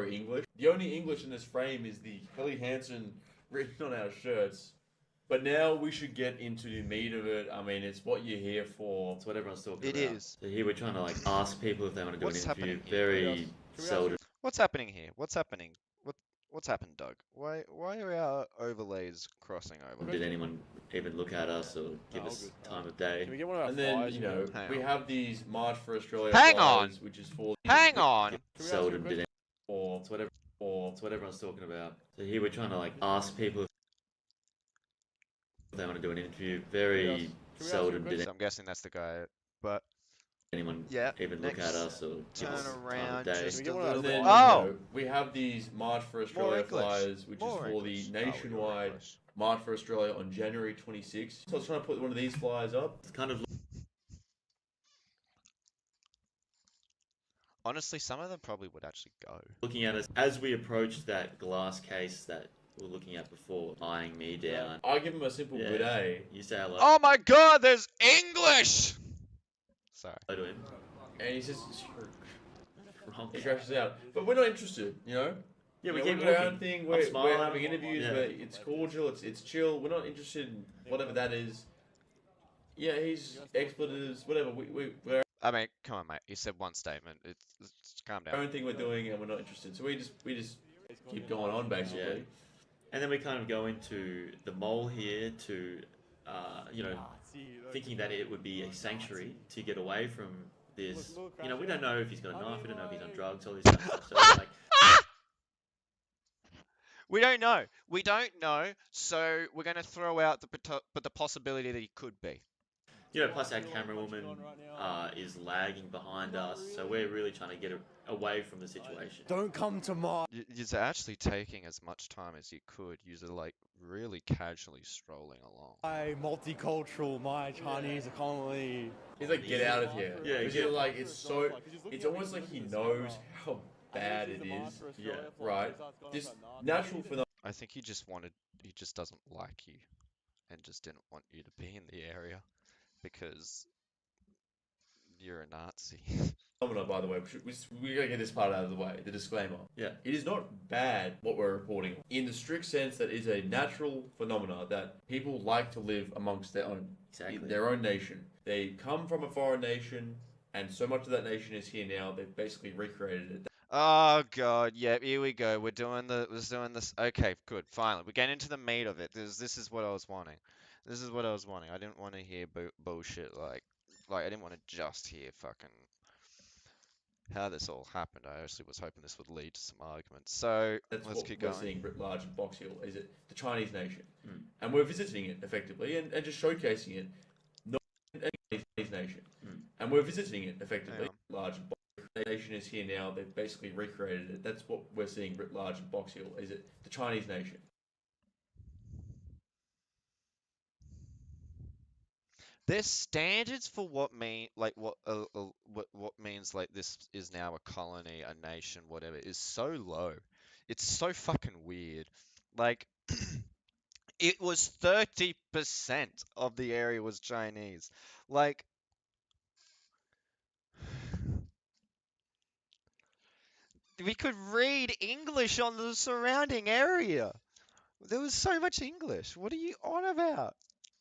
English. The only English in this frame is the Helly Hansen written on our shirts. But now we should get into the meat of it. I mean, it's what you're here for. It's what everyone's talking It about. is. So here we're trying to like ask people if they want to do What's an interview. happening here? Very seldom. What's happening here? What's happening? What's happened, Doug? Why are our overlays crossing over? Did anyone even look at us or give us time of day? Can we get one of our flyers? You know, we have these March for Australia Hang on! flyers, which is for... Hang on! Seldom did it. Or it's what everyone's talking about. So here we're trying to like ask people if they want to do an interview. Very seldom did I'm guessing that's the guy, but anyone yeah, even look at us or give turn us time around of day. just a little bit. You Oh! know, we have these March for Australia English. flyers, which More is for English. the nationwide March for Australia on January 26th. So I was trying to put one of these flyers up. It's kind of Honestly, some of them probably would actually go. looking at us as we approach that glass case that we were looking at before, eyeing me down. I give him a simple good day. You say hello. Oh my god, there's English! Sorry. Hello to him. And he says, he crashes out. But we're not interested, you know? Yeah, we we keep got our own walking. thing. I'm We're smiling. having interviews. Yeah. Where it's cordial. It's chill. We're not interested in whatever that is. Yeah, he's expletives. Whatever. We're I mean, come on, mate. You said one statement. It's calm our down. own thing we're doing, and we're not interested. So we just keep going on basically. Yeah. And then we kind of go into the mole here to, you know, thinking that it would be a sanctuary to get away from this. You know, we don't know if he's got a knife. We don't know if he's on drugs. All this kind of stuff. So it's like. We don't know. We don't know. So we're going to throw out the possibility that he could be. You know, plus our camerawoman is lagging behind us, so we're really trying to get away from the situation. Don't come to my... You're actually taking as much time as you could. You're like really casually strolling along. My multicultural, my Chinese economy. He's like, get out of here. Yeah, because you're like, it's so. It's almost like he knows how bad it is. Yeah. Right. This natural phenomenon. I think he just doesn't like you, and just didn't want you to be in the area because you're a Nazi. Phenomenon, by the way, we gotta get this part out of the way. The disclaimer. Yeah. It is not bad what we're reporting in the strict sense that is a natural phenomena that people like to live amongst their own, their own nation. They come from a foreign nation, and so much of that nation is here now. They've basically recreated it. Oh god, yeah, here we go. We're doing this. Okay, good. Finally, we're getting into the meat of it. This is what I was wanting. This is what I was wanting. I didn't want to hear bullshit like I didn't want to just hear fucking how this all happened. I actually was hoping this would lead to some arguments. So That's let's what keep we're going. seeing writ large in Box Hill. Is it the Chinese nation? And we're visiting it effectively and just showcasing it. Not the Chinese nation. And we're visiting it effectively. Large in Box Hill. The nation is here now. They've basically recreated it. That's what we're seeing writ large in Box Hill. Is it the Chinese nation? Their standards for what means like this is now a colony, a nation, whatever, is so low. It's so fucking weird. Like it was 30% of the area was Chinese. Like we could read English on the surrounding area. There was so much English. What are you on about?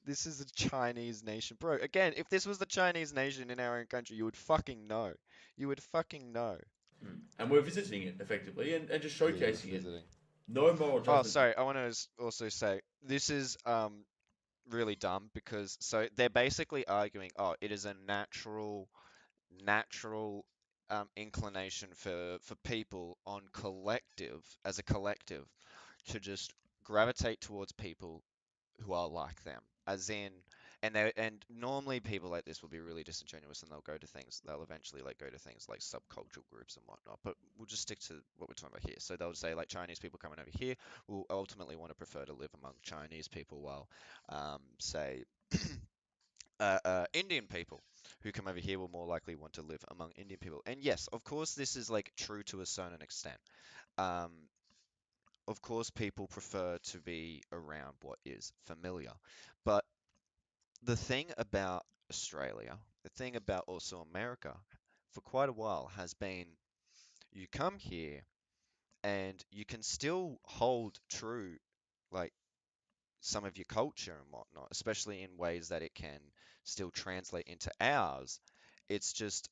This is a Chinese nation. Bro, again, if this was the Chinese nation in our own country, you would fucking know. You would fucking know. And we're visiting it effectively and just showcasing it. Visiting. No moral judgment. Oh, sorry. I want to also say this is really dumb because so they're basically arguing, oh, it is a natural inclination for people on as a collective to just gravitate towards people who are like them, as in, and normally people like this will be really disingenuous and they'll eventually like go to things like subcultural groups and whatnot, but we'll just stick to what we're talking about here. So they'll say like Chinese people coming over here will ultimately want to prefer to live among Chinese people, while say Indian people who come over here will more likely want to live among Indian people. And yes, of course, this is like true to a certain extent. of course, people prefer to be around what is familiar. But the thing about Australia, the thing about also America, for quite a while has been you come here and you can still hold true, like some of your culture and whatnot, especially in ways that it can still translate into ours. It's just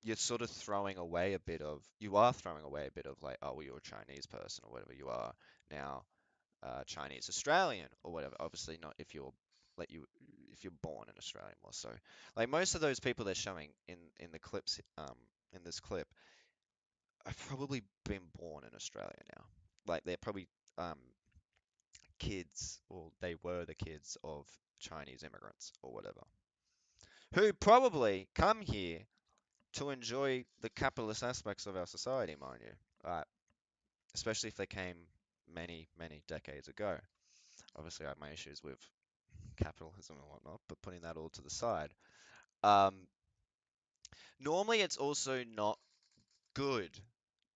you're sort of throwing away a bit of, you are throwing away a bit of like, oh, well, you're a Chinese person or whatever you are now, Chinese Australian or whatever. Obviously not if you're like you if you're born in Australia more so. Like most of those people they're showing in the clips in this clip have probably been born in Australia now. Like they're probably um kids, or they were the kids of Chinese immigrants or whatever, who probably come here to enjoy the capitalist aspects of our society, mind you, especially if they came many, many decades ago. Obviously, I have my issues with capitalism and whatnot, but putting that all to the side. Um, Normally, it's also not good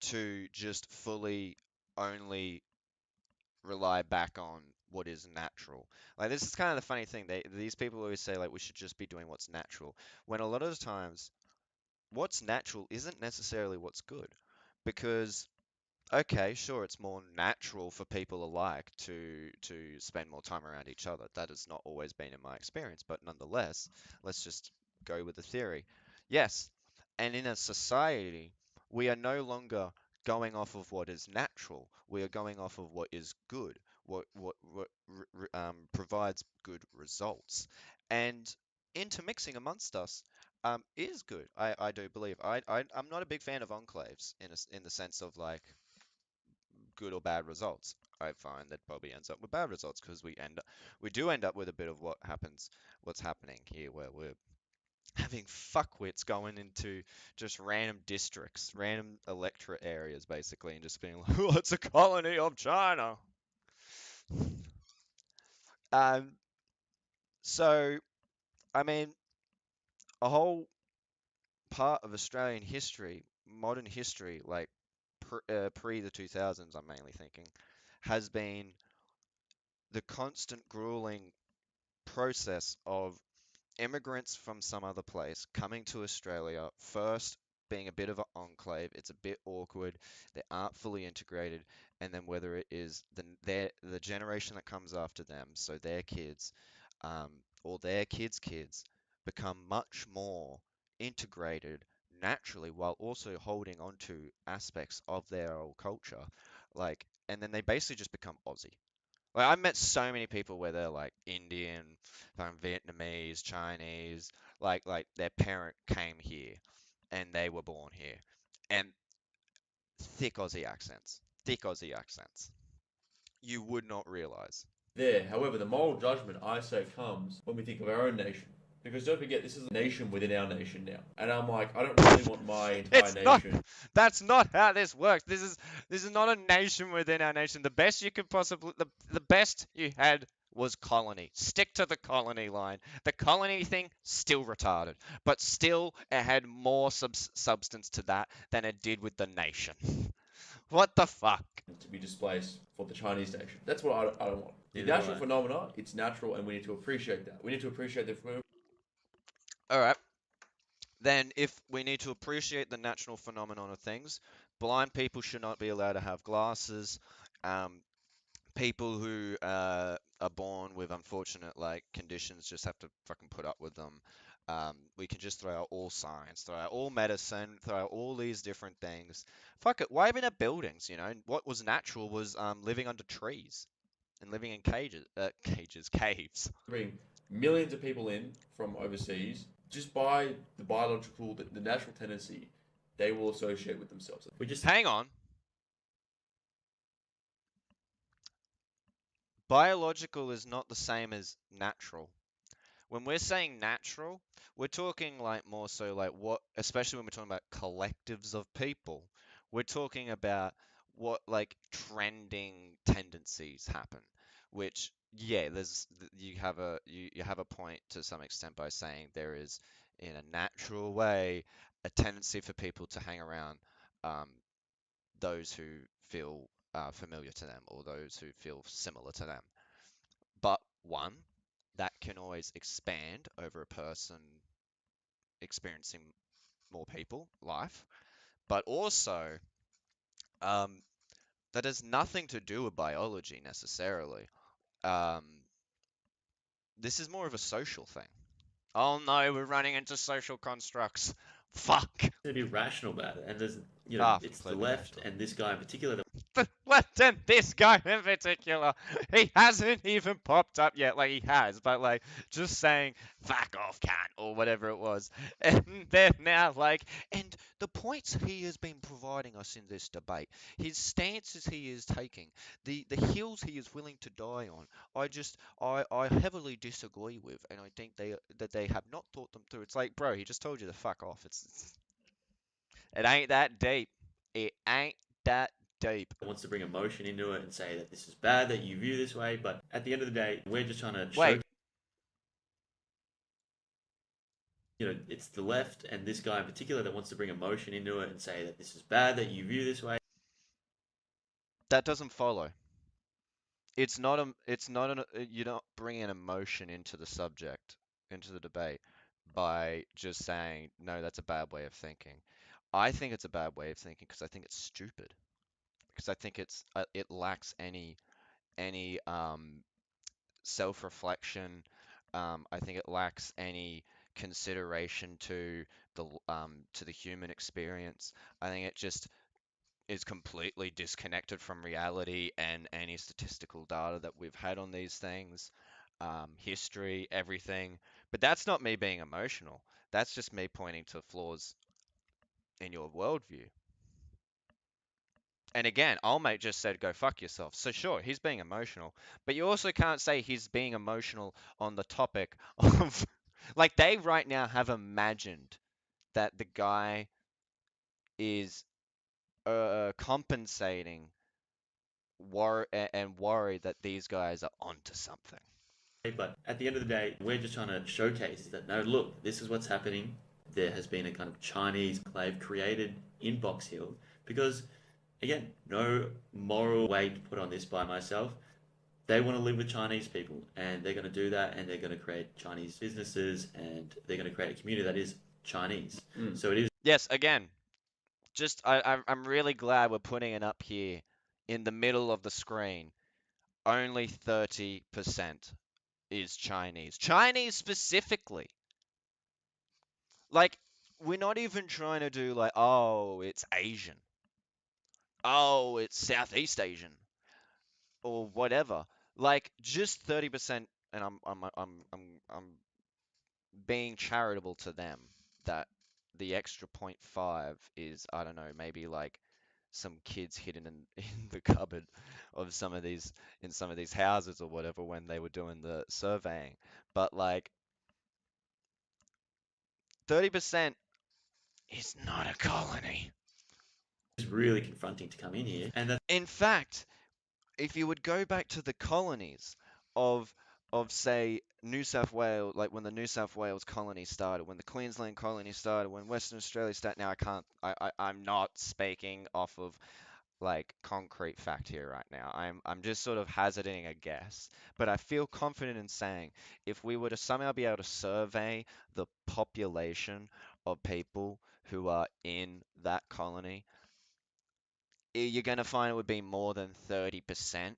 to just fully only rely back on what is natural. Like this is kind of the funny thing. These people always say like we should just be doing what's natural, when a lot of the times what's natural isn't necessarily what's good. Because okay, sure, it's more natural for people alike to spend more time around each other. That has not always been in my experience, but nonetheless, let's just go with the theory. Yes, and in a society, we are no longer going off of what is natural. We are going off of what is good, what provides good results, and intermixing amongst us is good. I do believe. I'm not a big fan of enclaves in the sense of like good or bad results. I find that probably ends up with bad results because we do end up with a bit of what's happening here, where we're having fuckwits going into just random districts, random electorate areas, basically, and just being like, "Oh, it's a colony of China." Um, so I mean, a whole part of Australian history, modern history, like pre the 2000s, I'm mainly thinking, has been the constant grueling process of immigrants from some other place coming to Australia, first being a bit of an enclave, it's a bit awkward, they aren't fully integrated, and then whether it is the generation that comes after them, so their kids, or their kids' become much more integrated naturally while also holding on to aspects of their old culture, like, and then they basically just become Aussie. Like I've met so many people where they're like Indian, Vietnamese, Chinese, like their parent came here and they were born here, and thick Aussie accents, thick Aussie accents. You would not realize. There, however, the moral judgment I say comes when we think of our own nation. Because don't forget, this is a nation within our nation now. And I'm like, I don't really want my entire It's not. nation. That's not how this works. This is not a nation within our nation. The best you could possibly, the best you had was colony. Stick to the colony line. The colony thing still retarded, but still it had more substance to that than it did with the nation. What the fuck? To be displaced for the Chinese nation. That's what I don't want. The Neither natural do I. phenomena, it's natural, and we need to appreciate that. We need to appreciate the All right. Then, if we need to appreciate the natural phenomenon of things, blind people should not be allowed to have glasses. People who are born with unfortunate like conditions just have to fucking put up with them. We can just throw out all science, throw out all medicine, throw out all these different things. Fuck it, why even have buildings? You know, what was natural was living under trees and living in caves. bring millions of people in from overseas just by the biological, the natural tendency they will associate with themselves. We just Hang on. Biological is not the same as natural. When we're saying natural, we're talking like more so like what, especially when we're talking about collectives of people, we're talking about what like trending tendencies happen, which yeah, you have a point to some extent by saying there is in a natural way a tendency for people to hang around those who feel familiar to them or those who feel similar to them. But one, that can always expand over a person experiencing more people, life. But also, that has nothing to do with biology necessarily. Um, this is more of a social thing. Oh no, we're running into social constructs. Fuck. To be rational about it, and there's, you know, it's the left and this guy in particular that The left and this guy in particular, he hasn't even popped up yet. Like, he has, but like, just saying fuck off, cunt, or whatever it was. And they're now like, and the points he has been providing us in this debate, his stances he is taking, the hills he is willing to die on, I heavily disagree with, and I think they have not thought them through. It's like, bro, he just told you to fuck off. It ain't that deep. It ain't that deep. wants to bring emotion into it and say that this is bad that you view this way, but at the end of the day, we're just trying to show. You know, it's the left and this guy in particular that wants to bring emotion into it and say that this is bad that you view this way. That doesn't follow. It's not you're not bringing emotion into the subject, into the debate, by just saying, no, that's a bad way of thinking. I think it's a bad way of thinking because I think it's stupid. Because I think it lacks any self-reflection. I think it lacks any consideration to the human experience. I think it just is completely disconnected from reality and any statistical data that we've had on these things, history, everything. But that's not me being emotional. That's just me pointing to flaws in your worldview. And again, old mate just said go fuck yourself. So sure, he's being emotional, but you also can't say he's being emotional on the topic of like they right now have imagined that the guy is compensating and worry that these guys are onto something. But at the end of the day, we're just trying to showcase that, no, look, this is what's happening. There has been a kind of Chinese enclave created in Box Hill because, again, no moral weight put on this by myself. They want to live with Chinese people, and they're going to do that, and they're going to create Chinese businesses, and they're going to create a community that is Chinese. So it is. Yes, again, just I'm really glad we're putting it up here in the middle of the screen. Only 30% is Chinese. Chinese specifically. Like, we're not even trying to do like, oh, it's Asian. Oh, it's Southeast Asian. Or whatever. Like, just 30%, and I'm being charitable to them that the extra 0.5 is, I don't know, maybe like some kids hidden in the cupboard of some of these houses or whatever when they were doing the surveying. But like 30% is not a colony. It's really confronting to come in here. And in fact, if you would go back to the colonies of say New South Wales, like when the New South Wales colony started, when the Queensland colony started, when Western Australia started. Now I'm not speaking off of like concrete fact here right now. I'm just sort of hazarding a guess, but I feel confident in saying if we were to somehow be able to survey the population of people who are in that colony, you're going to find it would be more than 30%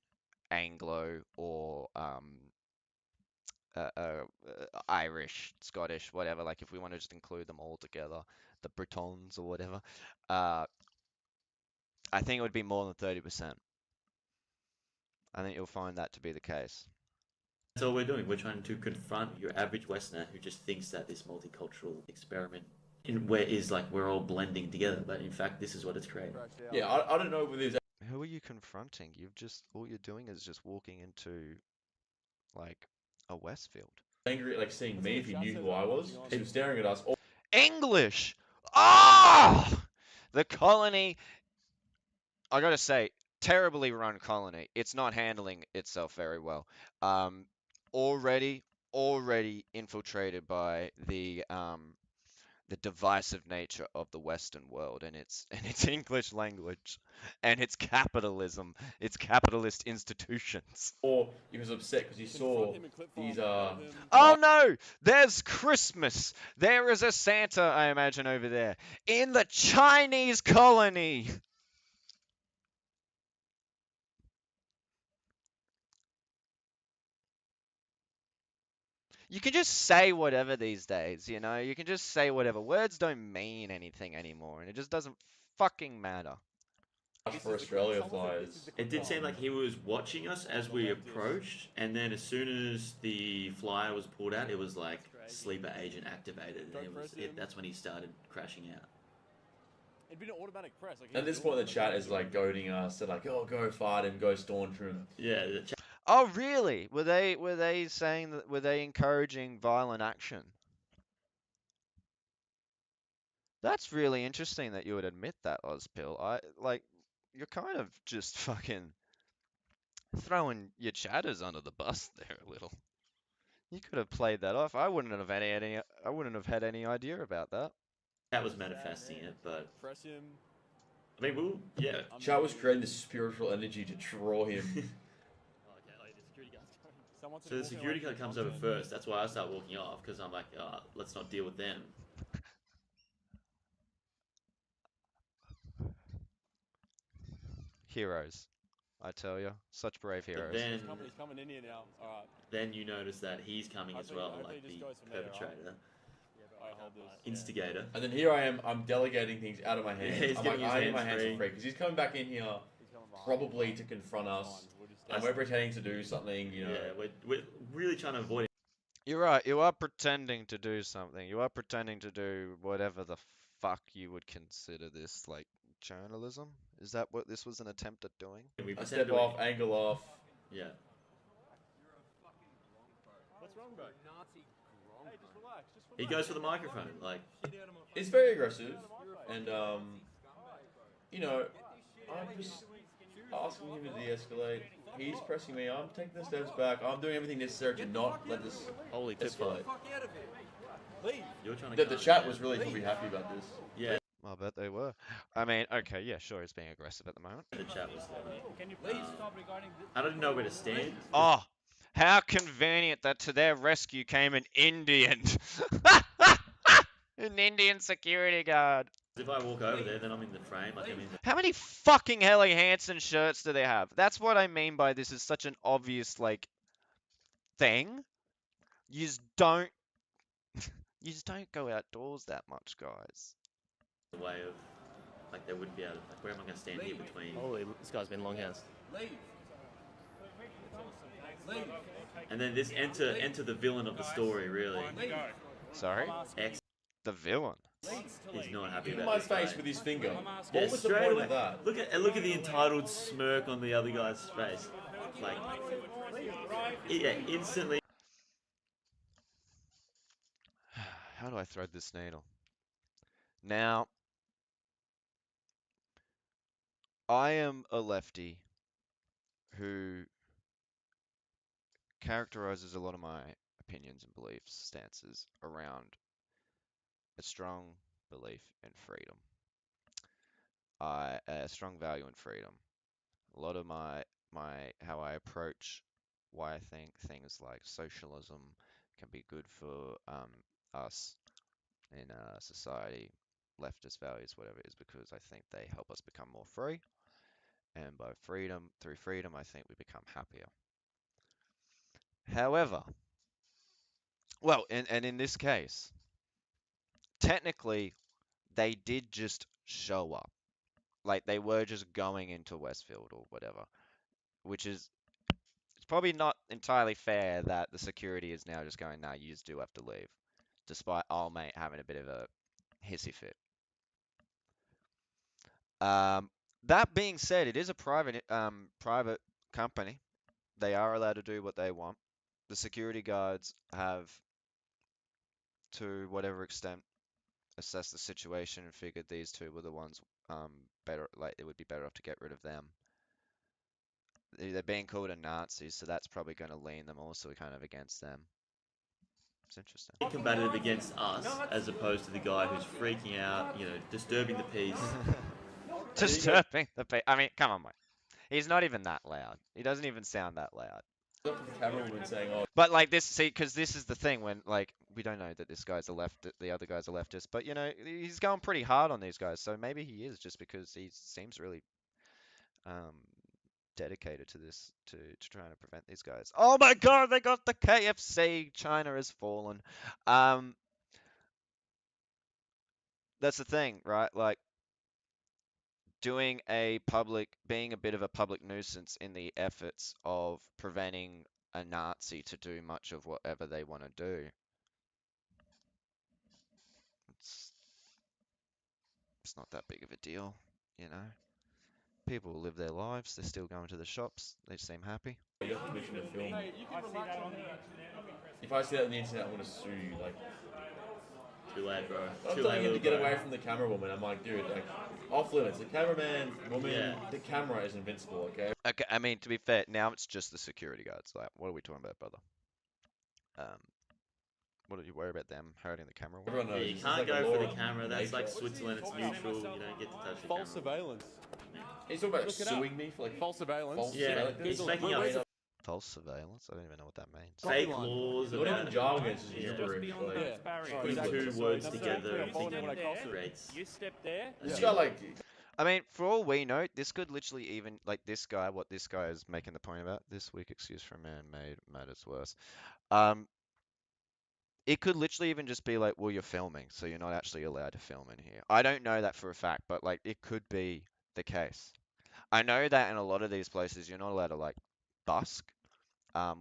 Anglo or Irish, Scottish, whatever. Like if we want to just include them all together, the Britons or whatever, I think it would be more than 30%. I think you'll find that to be the case. That's all we're doing. We're trying to confront your average Westerner who just thinks that this multicultural experiment is like we're all blending together, but in fact, this is what it's creating. Yeah, I don't know whether there's. Who are you confronting? All you're doing is just walking into like a Westfield. Angry, like seeing me if he knew who I was. He was staring at us. English! Ah! The colony, I gotta say, terribly run colony. It's not handling itself very well. Already infiltrated by the the divisive nature of the Western world and its English language and its capitalism, its capitalist institutions. Or he was upset because he saw these Oh no! There's Christmas! There is a Santa, I imagine, over there. In the Chinese colony! You can just say whatever these days, you know? You can just say whatever. Words don't mean anything anymore, and it just doesn't fucking matter. for Australia flyers. It did seem like he was watching us as we approached, and then as soon as the flyer was pulled out, it was like sleeper agent activated, and that's when he started crashing out. It'd been an automatic press. Like, At this point, the chat is like goading us to like, oh, go fight him, go Stormtroop. Yeah. The chat. Oh really? Were they saying that? Were they encouraging violent action? That's really interesting that you would admit that, Auspill. You're kind of just fucking throwing your chatters under the bus there a little. You could have played that off. I wouldn't have had any idea about that. That was manifesting it, but I mean, yeah. Chat was creating this spiritual energy to draw him. So the security guard comes over first. That's why I start walking off, because I'm like, let's not deal with them. Heroes, I tell you, such brave heroes. But then, he's coming in here now. All right. Then you notice that he's coming as well, like the perpetrator, instigator. And then here I am, I'm delegating things out of my hands. Yeah, he's I'm getting like, his I need my hands hands free. free because he's coming back in here, probably to confront us, and we're pretending to do something. You know, Yeah, we're really trying to avoid it. You're right. You are pretending to do something. You are pretending to do whatever the fuck you would consider this, like journalism. Is that what this was an attempt at doing? I step off, angle off. Yeah. What's wrong, bro? Nazi gronk. Hey, just relax. He goes for the microphone, like. It's very aggressive, and you know, I'm just asking him to de-escalate. He's pressing me. I'm taking the steps back. I'm doing everything necessary to not let this escalate. You're trying to The chat was really probably happy about this. Yeah. I bet they were. I mean, okay, yeah, sure, he's being aggressive at the moment. The chat was I don't know where to stand. Oh, how convenient that to their rescue came an Indian. An Indian security guard. If I walk over there, then I'm in the frame. Like I'm in the... How many fucking Helly Hansen shirts do they have? That's what I mean by this is such an obvious, like, thing. You just don't go outdoors that much, guys. The way of, like, they wouldn't be able to, like, where am I going to stand here between? Holy, this guy's been longhouse. And then this enter the villain of the story, really. Sorry? X. The villain. He's not happy Give him about my this face guy. with his finger. Yeah, What was the straight point away. of that? Look at the entitled smirk on the other guy's face. Like, yeah, instantly. How do I thread this needle? Now, I am a lefty who characterizes a lot of my opinions and beliefs, stances around a strong belief in freedom. A strong value in freedom. A lot of my how I approach why I think things like socialism can be good for us in society, leftist values, whatever it is, because I think they help us become more free. And by through freedom, I think we become happier. However, well, and in this case, technically, they did just show up. Like they were just going into Westfield or whatever, which is it's probably not entirely fair that the security is now just going, nah, you just do have to leave, despite old mate having a bit of a hissy fit. That being said, it is a private company. They are allowed to do what they want. The security guards have, to whatever extent, assessed the situation and figured these two were the ones better, like it would be better off to get rid of them. They're being called a Nazis, so that's probably going to lean them also kind of against them. It's interesting. Combative against us, as opposed to the guy who's freaking out, you know, disturbing the peace. Disturbing the peace. I mean, come on, mate. He's not even that loud. He doesn't even sound that loud. Saying, oh. But like this, see, because this is the thing when like we don't know that this guy's a the other guy's a leftist, but you know he's going pretty hard on these guys, so maybe he is just because he seems really dedicated to this, to trying to prevent these guys. Oh my God, they got the KFC. China has fallen. That's the thing, right? Like being a bit of a public nuisance in the efforts of preventing a Nazi to do much of whatever they want to do. It's not that big of a deal, you know. People live their lives. They're still going to the shops. They seem happy. You got permission to film. If I see that on the internet, I'm gonna sue you. Like, too late, bro. I'm telling him to get away from the camera woman. I'm like, dude, like, off limits. The cameraman, woman, the camera is invincible. Okay. Okay. I mean, to be fair, now it's just the security guards. Like, what are we talking about, brother? What do you worry about them hurting the camera? Yeah, you can't go for the camera. That's like Switzerland. It's neutral. You don't get to touch the camera. False surveillance. He's talking about suing me for like false surveillance. Yeah, he's making up false surveillance. I don't even know what that means. Fake laws. Not even jargon. It's just gibberish. Putting two words together and thinking rates. You step there. This guy like. I mean, for all we know, this could literally even like this guy. What this guy is making the point about this week excuse for a man made matters worse. It could literally even just be like, well, you're filming, so you're not actually allowed to film in here. I don't know that for a fact, but like it could be the case. I know that in a lot of these places, you're not allowed to like busk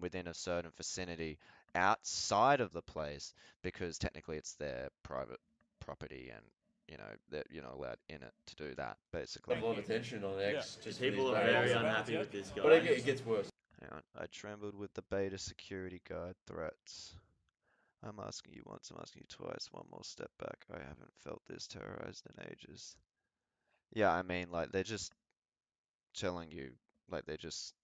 within a certain vicinity outside of the place because technically it's their private property and you're not allowed in it to do that, basically. A lot of attention on X. Just people are very unhappy with this guy. But it gets worse. Hang on. I trembled with the beta security guard threats. I'm asking you once, I'm asking you twice, one more step back. I haven't felt this terrorized in ages. Yeah, I mean, like, they're just telling you, like, they're just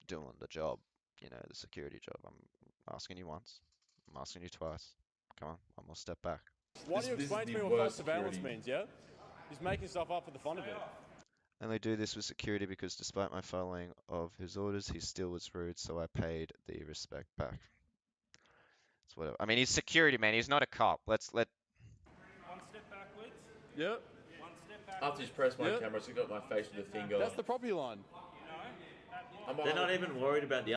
doing the job, you know, the security job. I'm asking you once, I'm asking you twice. Come on, one more step back. Why do you explain to me what false surveillance means, yeah? He's making stuff up for the fun of it. And they do this with security because despite my following of his orders, he still was rude, so I paid the respect back. It's whatever. I mean, he's security, man. He's not a cop. One step backwards. Yep. One step backwards. After he's pressed my camera, so he got my face with the finger. That's the property line. They're not even worried about the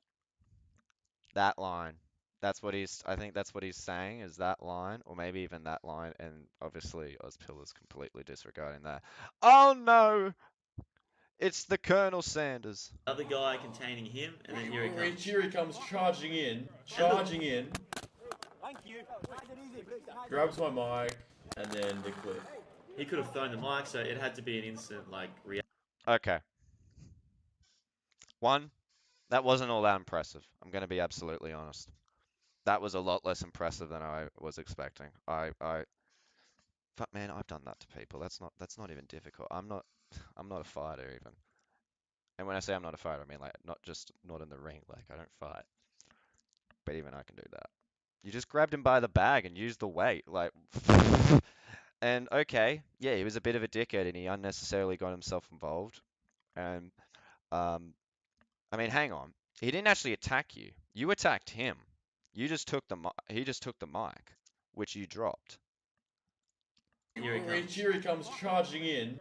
that line. That's what I think that's what he's saying is that line, or maybe even that line, and obviously Auspill is completely disregarding that. Oh no! It's the Colonel Sanders. Other guy containing him, and then here he comes. Here he comes charging in. Thank you. Grabs my mic, and then the clip. He could have thrown the mic, so it had to be an instant, like, reaction. Okay. One, that wasn't all that impressive. I'm going to be absolutely honest. That was a lot less impressive than I was expecting. But man, I've done that to people. That's not even difficult. I'm not a fighter even. And when I say I'm not a fighter, I mean like not in the ring. Like I don't fight. But even I can do that. You just grabbed him by the bag and used the weight, like. And okay, yeah, he was a bit of a dickhead and he unnecessarily got himself involved. And I mean, hang on. He didn't actually attack you. You attacked him. He just took the mic, which you dropped. Here he comes charging in.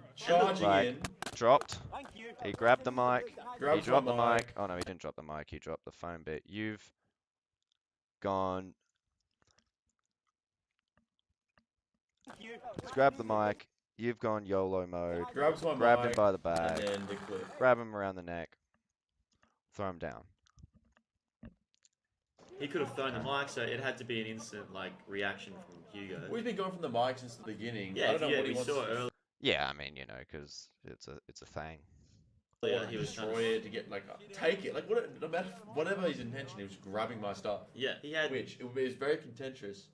Dropped. He grabbed the mic. He dropped the mic. Oh no, he didn't drop the mic. He dropped the phone bit. You've gone. He's grabbed the mic. You've gone YOLO mode. Grabs my Grabbed mic, him by the bag. and then the clip. Grab him around the neck. Throw him down. He could have thrown the mic, so it had to be an instant, like, reaction from Hugo. We've been going from the mic since the beginning. Yeah, I don't know what he we wants saw it earlier. Yeah, I mean, you know, because it's a thing. Yeah, he was destroy it to get like take it, like no matter whatever his intention, he was grabbing my stuff. Yeah, he had. Which it was very contentious.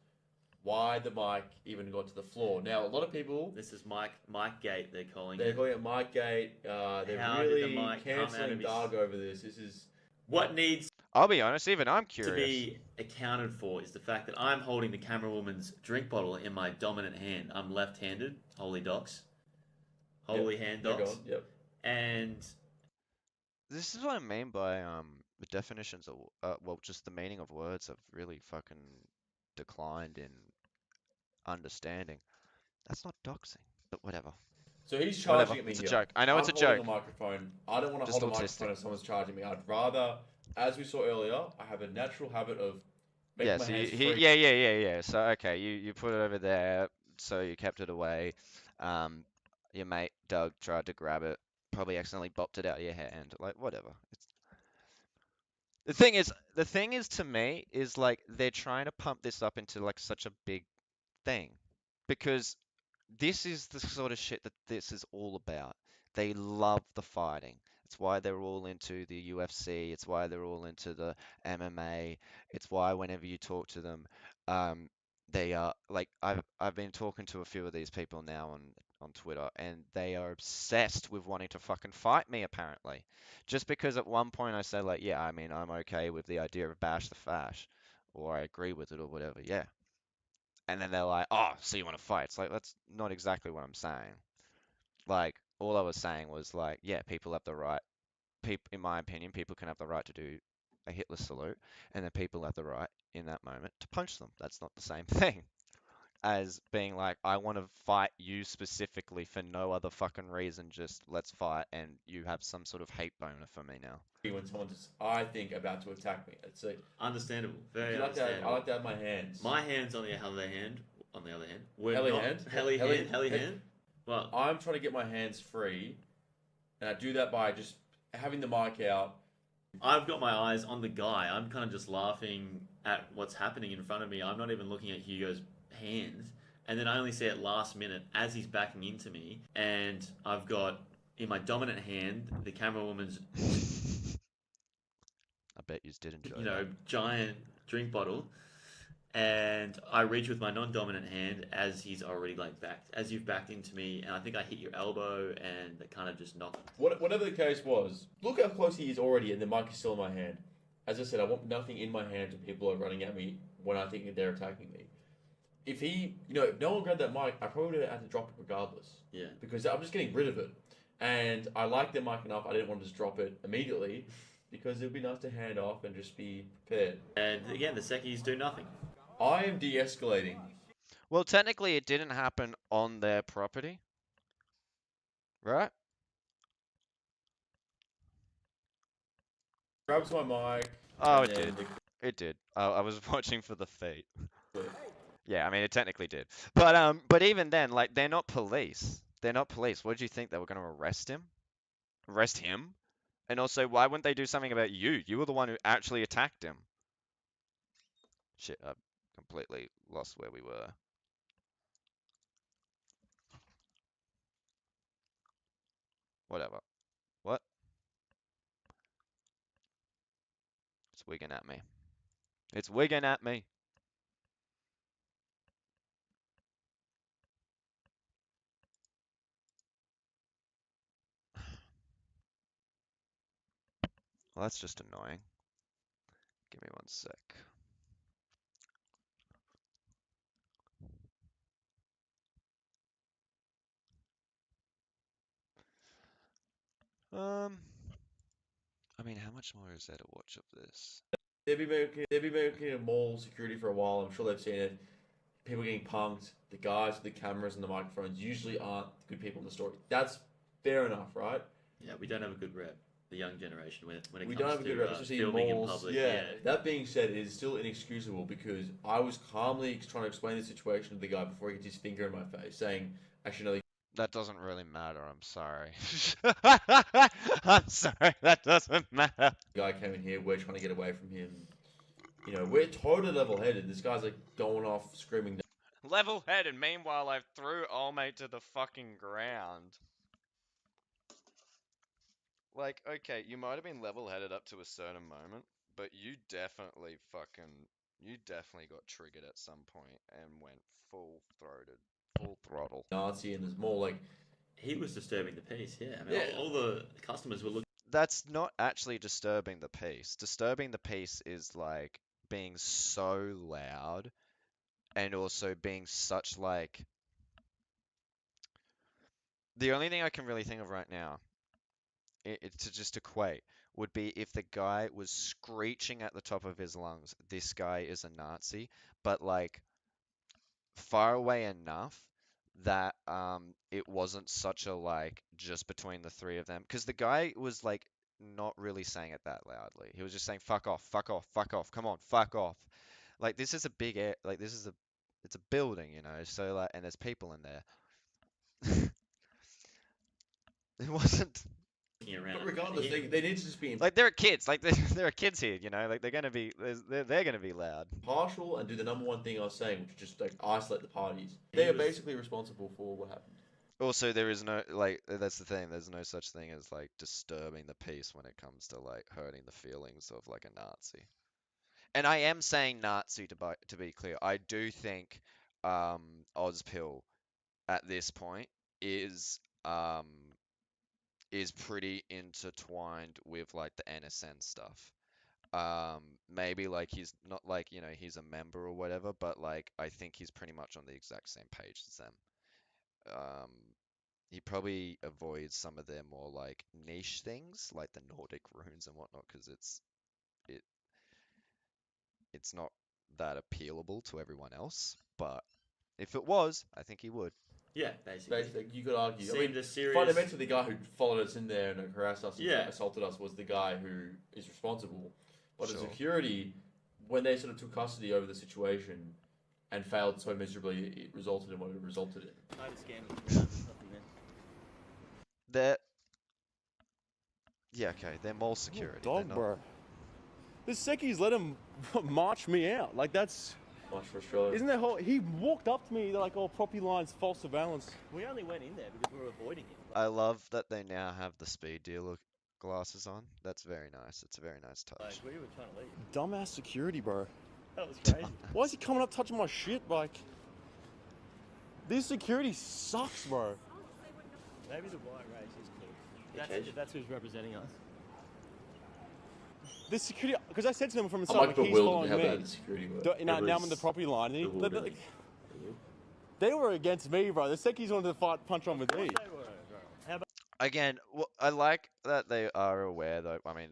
Why the mic even got to the floor? Now a lot of people. This is Mike Gate. They're calling it Mike Gate. They're How really did the mic cancelling Darg over this. This is what needs. I'll be honest, even I'm to curious. be accounted for is the fact that I'm holding the camera woman's drink bottle in my dominant hand. I'm left-handed. Holy docs. Holy hand docs. Yep. And This is what I mean by the definitions of well, just the meaning of words have really fucking declined in understanding. That's not doxing, but whatever. So he's charging Whatever. at me It's here. a joke. I know I'm it's a holding joke. a microphone. I don't want to Just hold a autistic. microphone if someone's charging me. I'd rather, as we saw earlier, I have a natural habit of making Yeah, my so hands he, free. yeah. So okay, you put it over there, so you kept it away. Your mate Doug tried to grab it, probably accidentally bopped it out of your hand. Like whatever. The thing is to me is like they're trying to pump this up into like such a big thing because this is the sort of shit that this is all about. They love the fighting. It's why they're all into the UFC. It's why they're all into the MMA. It's why whenever you talk to them, they are like I've been talking to a few of these people now on Twitter, and they are obsessed with wanting to fucking fight me apparently. Just because at one point I said like, yeah, I mean I'm okay with the idea of bash the fash, or I agree with it or whatever. Yeah, and then they're like, "Oh, so you want to fight?" It's like that's not exactly what I'm saying. Like all I was saying was like, yeah, people have the right. People, in my opinion, people can have the right to do a Hitler salute, and then people have the right in that moment to punch them. That's not the same thing as being like, I want to fight you specifically for no other fucking reason. Just let's fight, and you have some sort of hate boner for me now. When someone's, I think, about to attack me. It's like, understandable. Very I understandable. like to have my hands. My hands on the other hand. On the other hand, heli hand. Well, I'm trying to get my hands free, and I do that by just having the mic out. I've got my eyes on the guy. I'm kind of just laughing at what's happening in front of me. I'm not even looking at Hugo's hands. And then I only see it last minute as he's backing into me. And I've got in my dominant hand the camera woman's. I bet you did enjoy giant drink bottle. And I reach with my non-dominant hand as he's already as you've backed into me, and I think I hit your elbow, and it kind of just knocked. Whatever the case was, look how close he is already, and the mic is still in my hand. As I said, I want nothing in my hands when people are running at me when I think they're attacking me. If if no one grabbed that mic, I probably would have had to drop it regardless. Yeah. Because I'm just getting rid of it, and I like the mic enough. I didn't want to just drop it immediately, because it would be nice to hand off and just be prepared. And again, the Sekis do nothing. I am de-escalating. Well, technically, it didn't happen on their property, right? Grabs my mic. Oh, it did. It did. I was watching for the feet. Yeah, I mean, it technically did. But even then, like, they're not police. They're not police. What did you think? They were going to arrest him? Arrest him? And also, why wouldn't they do something about you? You were the one who actually attacked him. Shit, I completely lost where we were. Whatever. What? It's wigging at me. It's wigging at me. Well, that's just annoying. Give me one sec. I mean, how much more is there to watch of this? They've been making a mall security for a while. I'm sure they've seen it. People getting punked. The guys with the cameras and the microphones usually aren't the good people in the story. That's fair enough, right? Yeah, we don't have a good rep. The young generation when it comes we don't have a good rep, to especially filming in malls. in public. Yeah. That being said, it is still inexcusable because I was calmly trying to explain the situation to the guy before he gets his finger in my face, saying, "Actually, no." That doesn't really matter. I'm sorry. I'm sorry. That doesn't matter. The guy came in here. We're trying to get away from him. We're totally level-headed. This guy's like going off screaming. Level-headed. Meanwhile, I threw Olmate to the fucking ground. Like, okay, you might have been level-headed up to a certain moment, but you definitely got triggered at some point and went full-throated, full throttle. Nazi, and there's more like he was disturbing the peace. Yeah, I mean, all the customers were looking. that's not actually disturbing the peace. Disturbing the peace is like being so loud and also being such like the only thing I can really think of right now to just equate would be if the guy was screeching at the top of his lungs, this guy is a Nazi, but like far away enough that it wasn't such a like just between the three of them, because the guy was like not really saying it that loudly. He was just saying fuck off, fuck off, fuck off, come on, fuck off. Like this is a big air, like this is a it's a building, you know, so like and there's people in there. It wasn't. But regardless, they need to just be Like there are kids, like there are kids here, you know, like they're gonna be they're gonna be loud. impartial and do the number one thing I was saying, which is just like isolate the parties. They are basically responsible for what happened. Also, there is no like that's the thing. There's no such thing as like disturbing the peace when it comes to like hurting the feelings of like a Nazi. And I am saying Nazi to be clear. I do think Auspill at this point is pretty intertwined with like the NSN stuff. Maybe like he's not like, you know, he's a member or whatever, but like I think he's pretty much on the exact same page as them. He probably avoids some of their more like niche things, like the Nordic runes and whatnot, because it it's not that appealable to everyone else. But if it was, I think he would. Yeah, basically. You could argue. I mean, the serious... fundamentally, the guy who followed us in there and harassed us and Yeah. assaulted us was the guy who is responsible. But Sure. the security, when they sort of took custody over the situation and failed so miserably, it resulted in what it resulted in. I understand. Nothing there. They're yeah, okay. They're mall security. Dog, They're not... bro. This Seki's let him march me out. Like that's. Much for Australia. Isn't that whole? He walked up to me like, "Oh, property lines, false surveillance." We only went in there because we were avoiding him. I love that they now have the speed dealer glasses on. That's very nice. It's a very nice touch. Like, we were trying to leave. Dumbass security, bro. That was crazy. Why is he coming up touching my shit? Like, this security sucks, bro. Maybe the white race is cool. That's who's representing us. This security, because I said to them from the I'm start, like like, he's bewildered following how me. bad the security were. Now I'm in the property line. And bewildering. they were against me, bro. The Sekis wanted to fight, punch on with me. Again, I like that they are aware, though. I mean,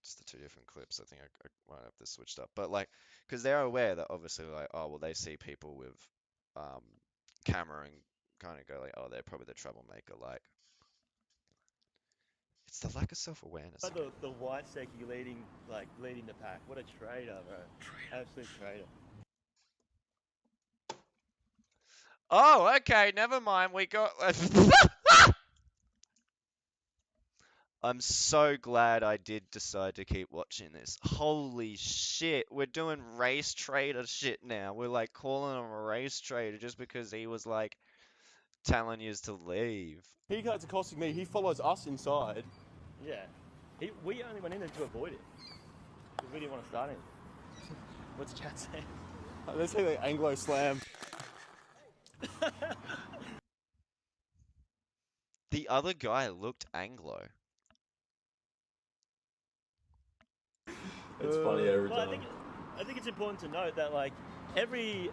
just the two different clips. I think I might have this switched up, but like, because they're aware that obviously, like, oh well, they see people with camera and kind of go like, oh, they're probably the troublemaker. Like, it's the lack of self-awareness. The white Seki leading the pack. What a traitor, bro. Absolute traitor. Oh, okay, never mind. We got. I'm so glad I did decide to keep watching this. Holy shit, we're doing race trader shit now. We're like calling him a race trader just because he was like telling you to leave. He got to costing me. He follows us inside. Yeah. We only went in there to avoid it. Because we didn't want to start it. What's chat saying? Let's say they Anglo slam. The other guy looked Anglo. It's funny every Well, time. I think it's important to note that like every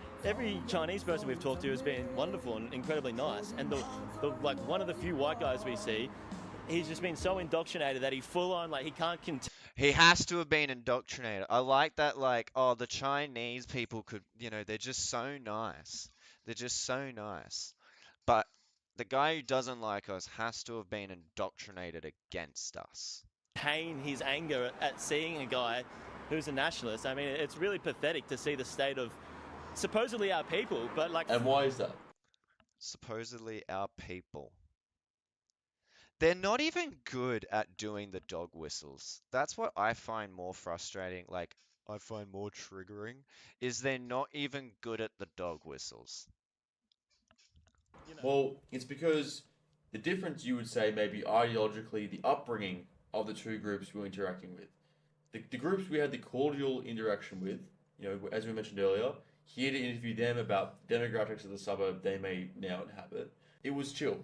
Chinese person we've talked to has been wonderful and incredibly nice, and the like one of the few white guys we see, he's just been so indoctrinated that he full on like he can't He has to have been indoctrinated. I like that, like, oh, the Chinese people could, you know, they're just so nice. They're just so nice. But the guy who doesn't like us has to have been indoctrinated against us. contain his anger at seeing a guy who's a nationalist. I mean, it's really pathetic to see the state of supposedly our people, but like. And why is that? Supposedly our people. They're not even good at doing the dog whistles. That's what I find more frustrating. Like, I find more triggering, is they're not even good at the dog whistles. Well, it's because the difference, you would say, maybe ideologically, the upbringing of the two groups we're interacting with. The groups we had the cordial interaction with, you know, as we mentioned earlier, here to interview them about demographics of the suburb they may now inhabit, it was chill.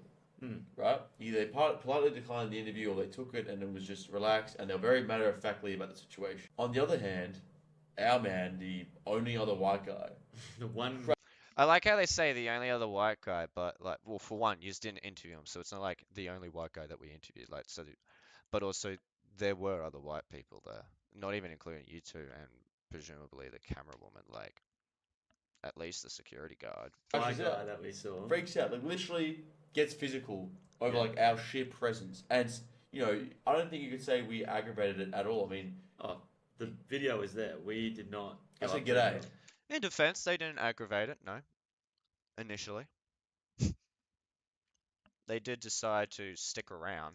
Right? Either they politely declined the interview or they took it and it was just relaxed and they were very matter-of-factly about the situation. On the other hand, our man, the only other white guy, the one. I like how they say the only other white guy, but like, well, for one, you just didn't interview him, so it's not like the only white guy that we interviewed. Like, so, but also there were other white people there, not even including you two, and presumably the camera woman, like at least the security guard. White guy that we saw freaks out, like literally gets physical over like our sheer presence, and you know, I don't think you could say we aggravated it at all. I mean, the video is there. We did not. I said go up to g'day. In defense, they didn't aggravate it, no. Initially. They did decide to stick around.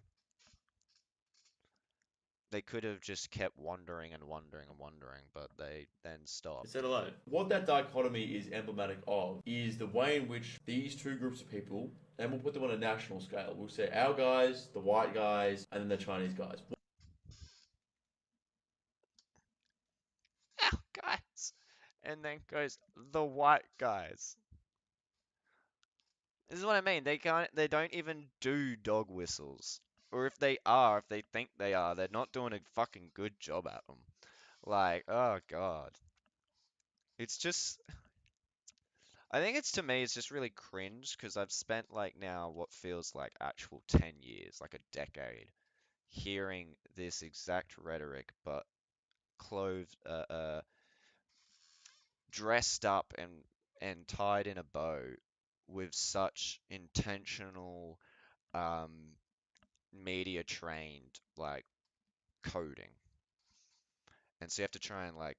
They could have just kept wandering and wandering and wandering, but they then stopped. Said hello. What that dichotomy is emblematic of is the way in which these two groups of people, and we'll put them on a national scale. We'll say our guys, the white guys, and then the Chinese guys. Our guys, and then goes the white guys. This is what I mean. They don't even do dog whistles. Or if they think they are, they're not doing a fucking good job at them. Like, oh god. It's just I think to me it's just really cringe because I've spent like now what feels like actual 10 years, like a decade, hearing this exact rhetoric but clothed dressed up and tied in a bow with such intentional media trained like coding, and so you have to try and like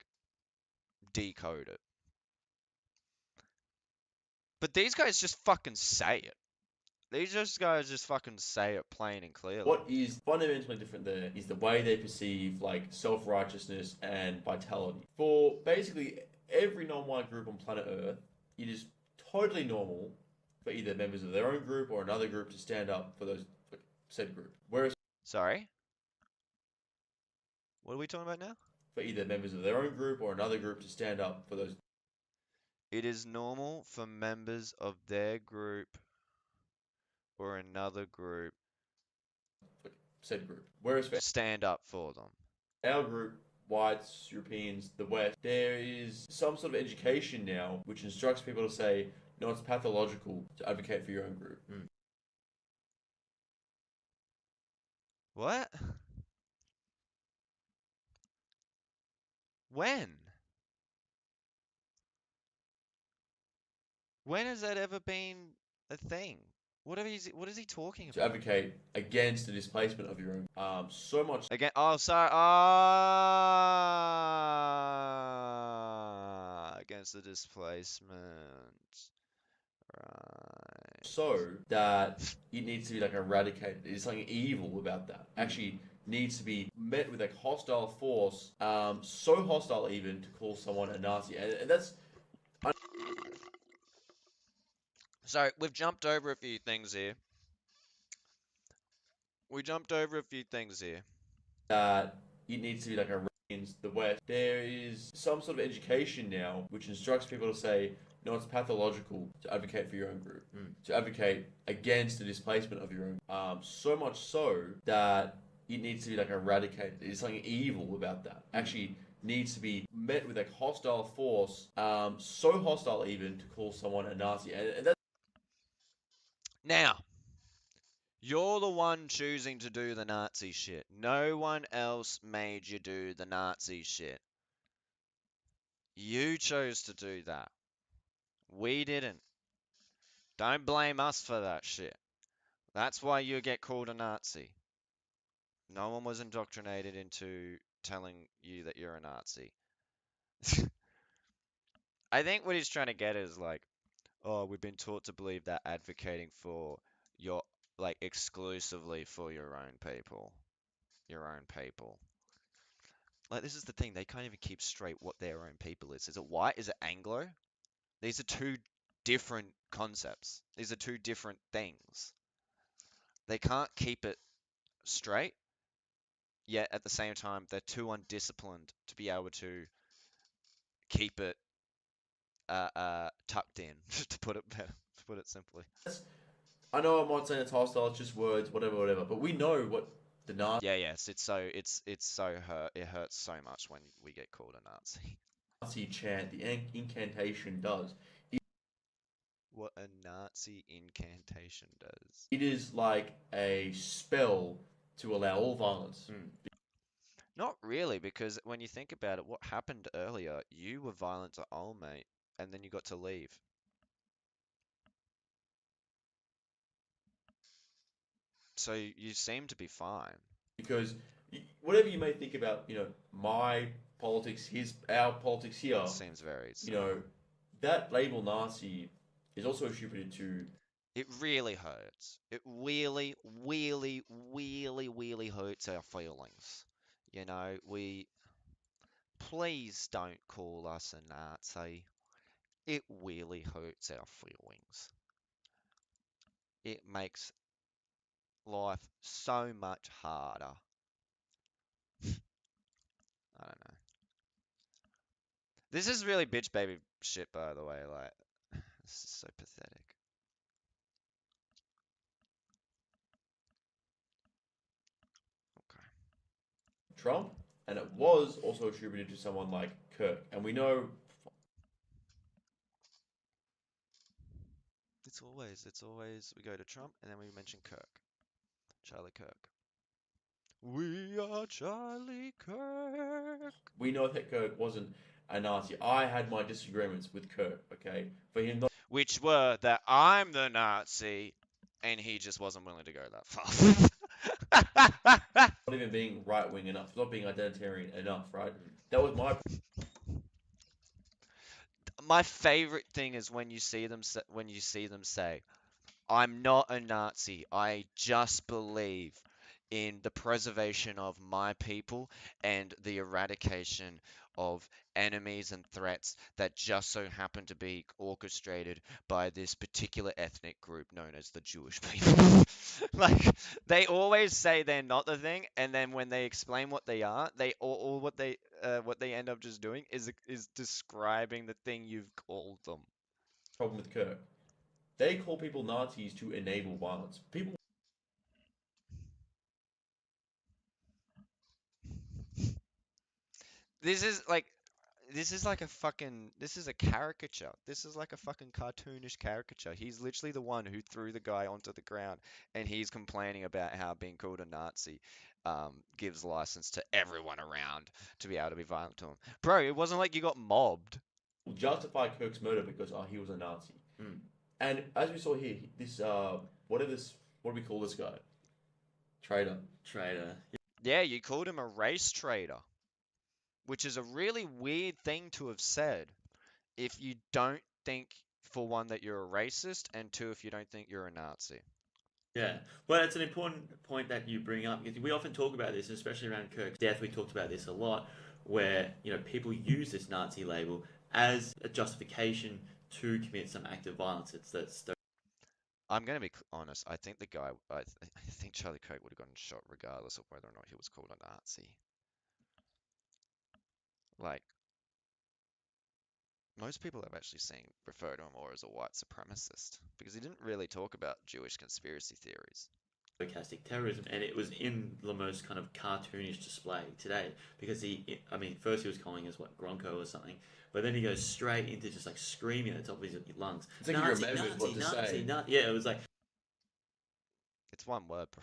decode it. But these guys just fucking say it. Guys just fucking say it plain and clearly. What is fundamentally different there is the way they perceive like self-righteousness and vitality. For basically every non-white group on planet Earth, it is totally normal for either members of their own group or another group to stand up for those for said group. Whereas Sorry? What are we talking about now? For either members of their own group or another group to stand up for those. It is normal for members of their group or another group said group. Whereas for stand up for them. Our group, whites, Europeans, the West, there is some sort of education now which instructs people to say, no, it's pathological to advocate for your own group. What? When? When has that ever been a thing? What is he talking about? To advocate against the displacement of your own. So much. Again, oh, sorry. Against the displacement. Right. So that it needs to be like eradicated. There's something evil about that. Actually needs to be met with like hostile force. So hostile even to call someone a Nazi. And that's... So, we've jumped over a few things here. That it needs to be like in the West. There is some sort of education now which instructs people to say, no, it's pathological to advocate for your own group. To advocate against the displacement of your own. So much so that it needs to be like eradicated. There's something evil about that. Actually needs to be met with like hostile force. So hostile even to call someone a Nazi. And that's... Now, you're the one choosing to do the Nazi shit. No one else made you do the Nazi shit. You chose to do that. We didn't. Don't blame us for that shit. That's why you get called a Nazi. No one was indoctrinated into telling you that you're a Nazi. I think what he's trying to get is like, oh, we've been taught to believe that advocating for your, like, exclusively for your own people. Your own people. Like, this is the thing, they can't even keep straight what their own people is. Is it white? Is it Anglo? These are two different concepts. These are two different things. They can't keep it straight, yet at the same time, they're too undisciplined to be able to keep it tucked in, to put it simply. I know I'm not saying it's hostile, it's just words, whatever. But we know what the Nazi. Yeah, yes, it's so it hurts so much when we get called a Nazi. Nazi chant, the incantation does. What a Nazi incantation does. It is like a spell to allow all violence. Not really, because when you think about it, what happened earlier, you were violent to old mate, and then you got to leave. So you seem to be fine. Because whatever you may think about, my politics, our politics here, seems very. That label Nazi is also attributed to. It really hurts. It really, really, really, really hurts our feelings. Please don't call us a Nazi. It really hurts our feelings. It makes life so much harder. I don't know. This is really bitch baby shit, by the way. Like, this is so pathetic. Okay. Trump, and it was also attributed to someone like Kirk, and we know. It's always we go to Trump and then we mention Kirk. Charlie Kirk. We are Charlie Kirk. We know that Kirk wasn't a Nazi. I had my disagreements with Kirk, okay? For him not. Which were that I'm the Nazi and he just wasn't willing to go that far. Not even being right wing enough, not being identitarian enough, right? That was my favorite thing is when you see them say, "I'm not a Nazi. I just believe in the preservation of my people and the eradication of enemies and threats that just so happen to be orchestrated by this particular ethnic group known as the Jewish people." Like, they always say they're not the thing, and then when they explain what they are, what they end up just doing is describing the thing you've called them. Problem with Kirk. They call people Nazis to enable violence. People. This is like this is a caricature. This is like a fucking cartoonish caricature. He's literally the one who threw the guy onto the ground, and he's complaining about how being called a Nazi gives license to everyone around to be able to be violent to him. Bro, it wasn't like you got mobbed. Justify Kirk's murder because he was a Nazi. And as we saw here, this what do we call this guy? Traitor. Yeah, you called him a race traitor, which is a really weird thing to have said if you don't think, for one, that you're a racist, and two, if you don't think you're a Nazi. Yeah, well, it's an important point that you bring up. We often talk about this, especially around Kirk's death. We talked about this a lot, where people use this Nazi label as a justification to commit some act of violence. I'm going to be honest. I think I think Charlie Kirk would have gotten shot regardless of whether or not he was called a Nazi. Like, most people I've actually seen refer to him more as a white supremacist because he didn't really talk about Jewish conspiracy theories. Stochastic terrorism, and it was in the most kind of cartoonish display today because first he was calling us Gronko or something, but then he goes straight into just like screaming at the top of his lungs. It's like Nazi, you remembered what to say. Yeah, it was like. It's one word, bro.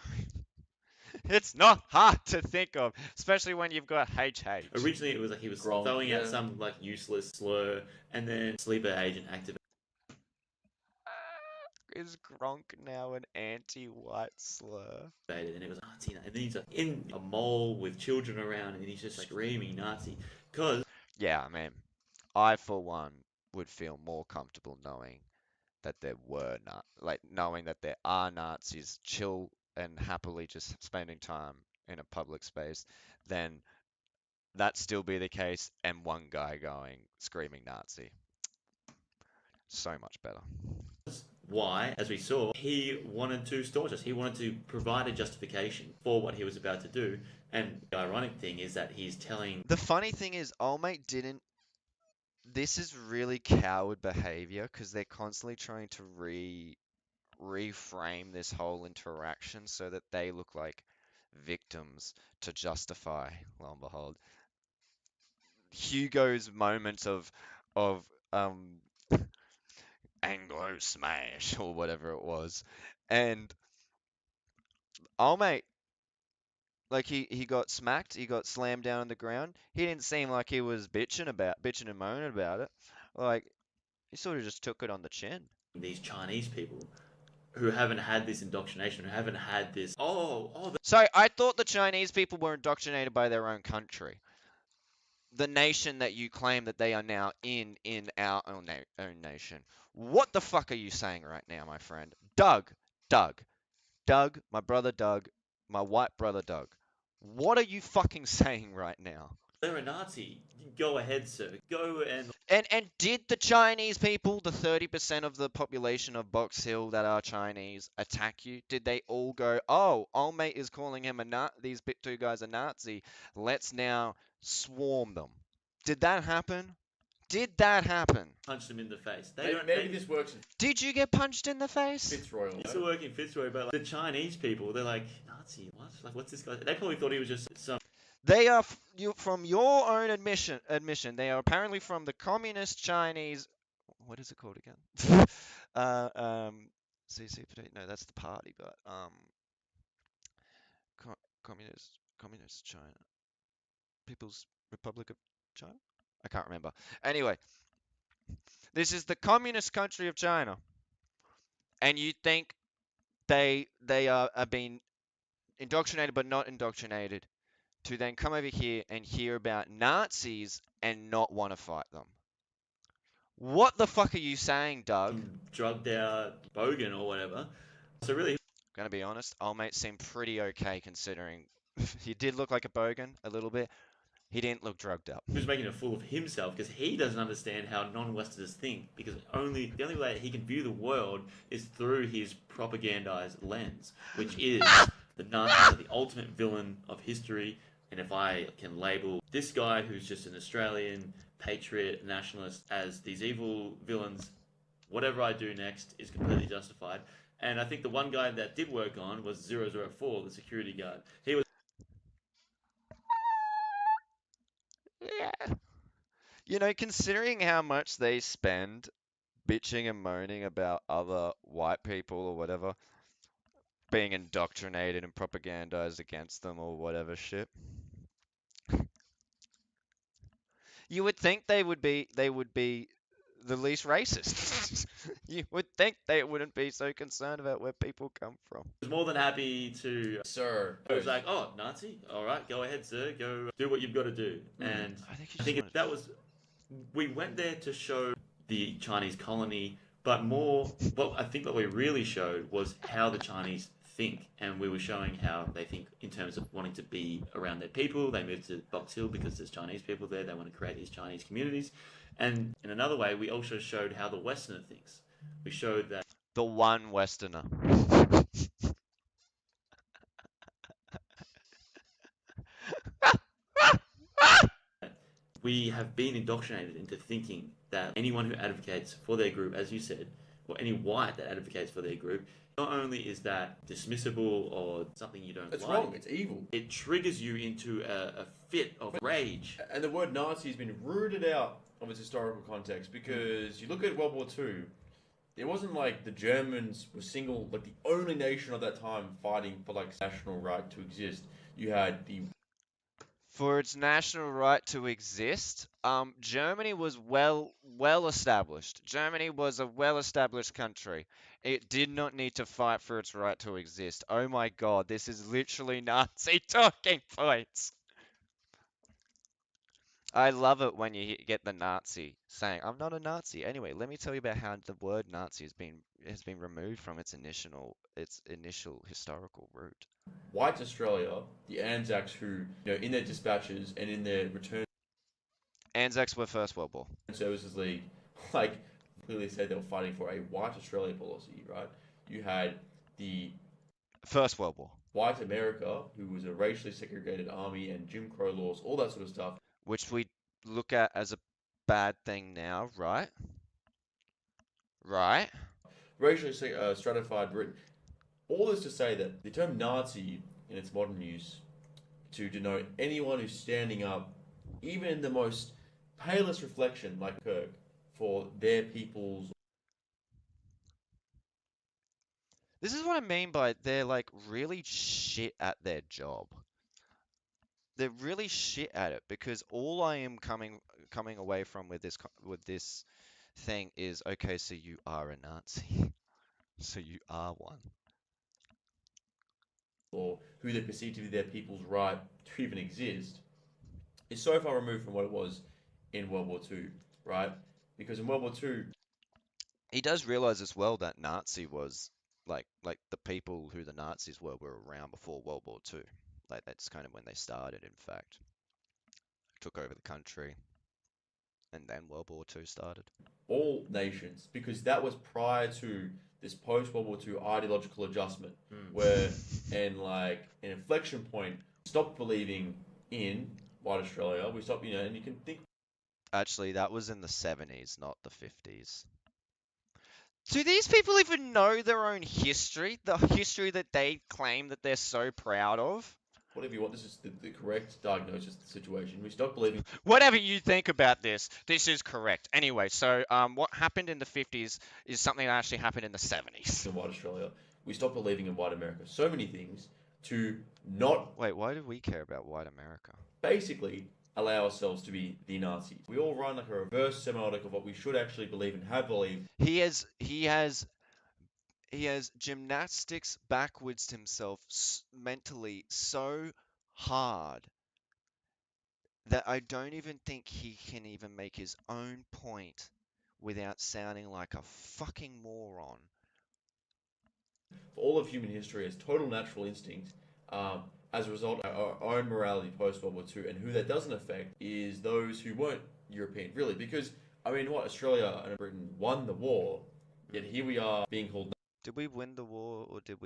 It's not hard to think of, especially when you've got HH. Originally, it was like he was throwing out some like useless slur, and then sleeper agent activated. Is Gronk now an anti-white slur? And it was Nazi, and then he's like in a mall with children around, and he's just like screaming Nazi. Yeah, I mean, I for one would feel more comfortable knowing that knowing that there are Nazis chill and happily just spending time in a public space, than that still be the case and one guy screaming Nazi. So much better. Why, as we saw, he wanted to stalk us. He wanted to provide a justification for what he was about to do. And the ironic thing is that he's telling. The funny thing is, old mate didn't. This is really coward behavior because they're constantly trying to reframe this whole interaction so that they look like victims to justify, lo and behold, Hugo's moment of Anglo smash or whatever it was. And oh mate, like he got smacked, he got slammed down on the ground. He didn't seem like he was bitching and moaning about it. Like he sort of just took it on the chin. These Chinese people who haven't had this indoctrination, who haven't had this. So I thought the Chinese people were indoctrinated by their own country, the nation that you claim that they are now in our own nation. What the fuck are you saying right now, my friend? Doug, my brother Doug, my white brother Doug. What are you fucking saying right now? They're a Nazi. Go ahead, sir. Go and. And did the Chinese people, the 30% of the population of Box Hill that are Chinese, attack you? Did they all go, oh, old mate is calling him these two guys a Nazi. Let's now swarm them. Did that happen? Did that happen? Punch them in the face. Maybe this works. Did you get punched in the face? Fitzroy. It's still working Fitzroy, but like, the Chinese people, they're like, Nazi, what? Like, what's this guy? They probably thought he was just some. They are, from your own admission, they are apparently from the communist Chinese. What is it called again? CCP. No, that's the party, but communist China, People's Republic of China. I can't remember. Anyway, this is the communist country of China, and you think they are being indoctrinated but not indoctrinated to then come over here and hear about Nazis and not want to fight them. What the fuck are you saying, Doug? Drugged out bogan or whatever. So really, gonna be honest, old mate seemed pretty okay considering he did look like a bogan a little bit. He didn't look drugged up. He was making a fool of himself because he doesn't understand how non-Westerners think, because the only way he can view the world is through his propagandized lens, which is the Nazis are the ultimate villain of history. And if I can label this guy who's just an Australian patriot nationalist as these evil villains, whatever I do next is completely justified. And I think the one guy that did work on was 004, the security guard. He was. Yeah. You know, considering how much they spend bitching and moaning about other white people or whatever being indoctrinated and propagandized against them or whatever shit. You would think they would be the least racist. You would think they wouldn't be so concerned about where people come from. Was more than happy to. Sir. It was like, oh, Nazi? All right, go ahead, sir. Go do what you've got to do. And I think that was. We went there to show the Chinese colony, but more. What I think what we really showed was how the Chinese think, and we were showing how they think in terms of wanting to be around their people. They moved to Box Hill because there's Chinese people there. They want to create these Chinese communities. And in another way, we also showed how the Westerner thinks. We showed that the one Westerner. We have been indoctrinated into thinking that anyone who advocates for their group, as you said, or any white that advocates for their group, not only is that dismissible or something you don't it's like. Wrong. It's evil. It triggers you into a fit of rage. And the word Nazi has been rooted out of its historical context, because you look at World War II, it wasn't like the Germans were like the only nation of that time fighting for like national right to exist. You had the for its national right to exist, Germany was well established. Germany was a well-established country. It did not need to fight for its right to exist. Oh my god, this is literally Nazi talking points. I love it when you get the Nazi saying, "I'm not a Nazi." Anyway, let me tell you about how the word Nazi has been removed from its initial historical root. White Australia, the Anzacs, who in their dispatches and in their return. Anzacs were First World War. Services League, like clearly said they were fighting for a white Australia policy, right? You had the First World War. White America, who was a racially segregated army and Jim Crow laws, all that sort of stuff. Which we look at as a bad thing now, right? Right? racially stratified Britain. All this to say that the term Nazi in its modern use to denote anyone who's standing up, even in the most palest reflection like Kirk, for their people's. This is what I mean by they're like really shit at their job. They're really shit at it because all I am coming away from with this thing is, okay, so you are a Nazi. So you are one. Or who they perceive to be their people's right to even exist, is so far removed from what it was in World War II, right? Because in World War II, he does realize as well that Nazi was like the people who the Nazis were around before World War II. Like that's kind of when they started, in fact. Took over the country, and then World War II started. All nations, because that was prior to this post-World War II ideological adjustment, where, and like an inflection point, stopped believing in white Australia. We stopped, and you can think. Actually, that was in the 70s, not the 50s. Do these people even know their own history? The history that they claim that they're so proud of? Whatever you want, this is the correct diagnosis of the situation. We stopped believing. Whatever you think about this is correct. Anyway, so what happened in the 50s is something that actually happened in the 70s. In white Australia, we stopped believing in white America. So many things to not. Wait, why do we care about white America? Basically, allow ourselves to be the Nazis. We all run like a reverse semiotic of what we should actually believe and have believed. He has gymnastics backwards himself mentally so hard that I don't even think he can even make his own point without sounding like a fucking moron. For all of human history as total natural instinct, as a result of our own morality post-World War II, and who that doesn't affect is those who weren't European, really. Because, I mean, what, Australia and Britain won the war, yet here we are being called Did we win the war, or did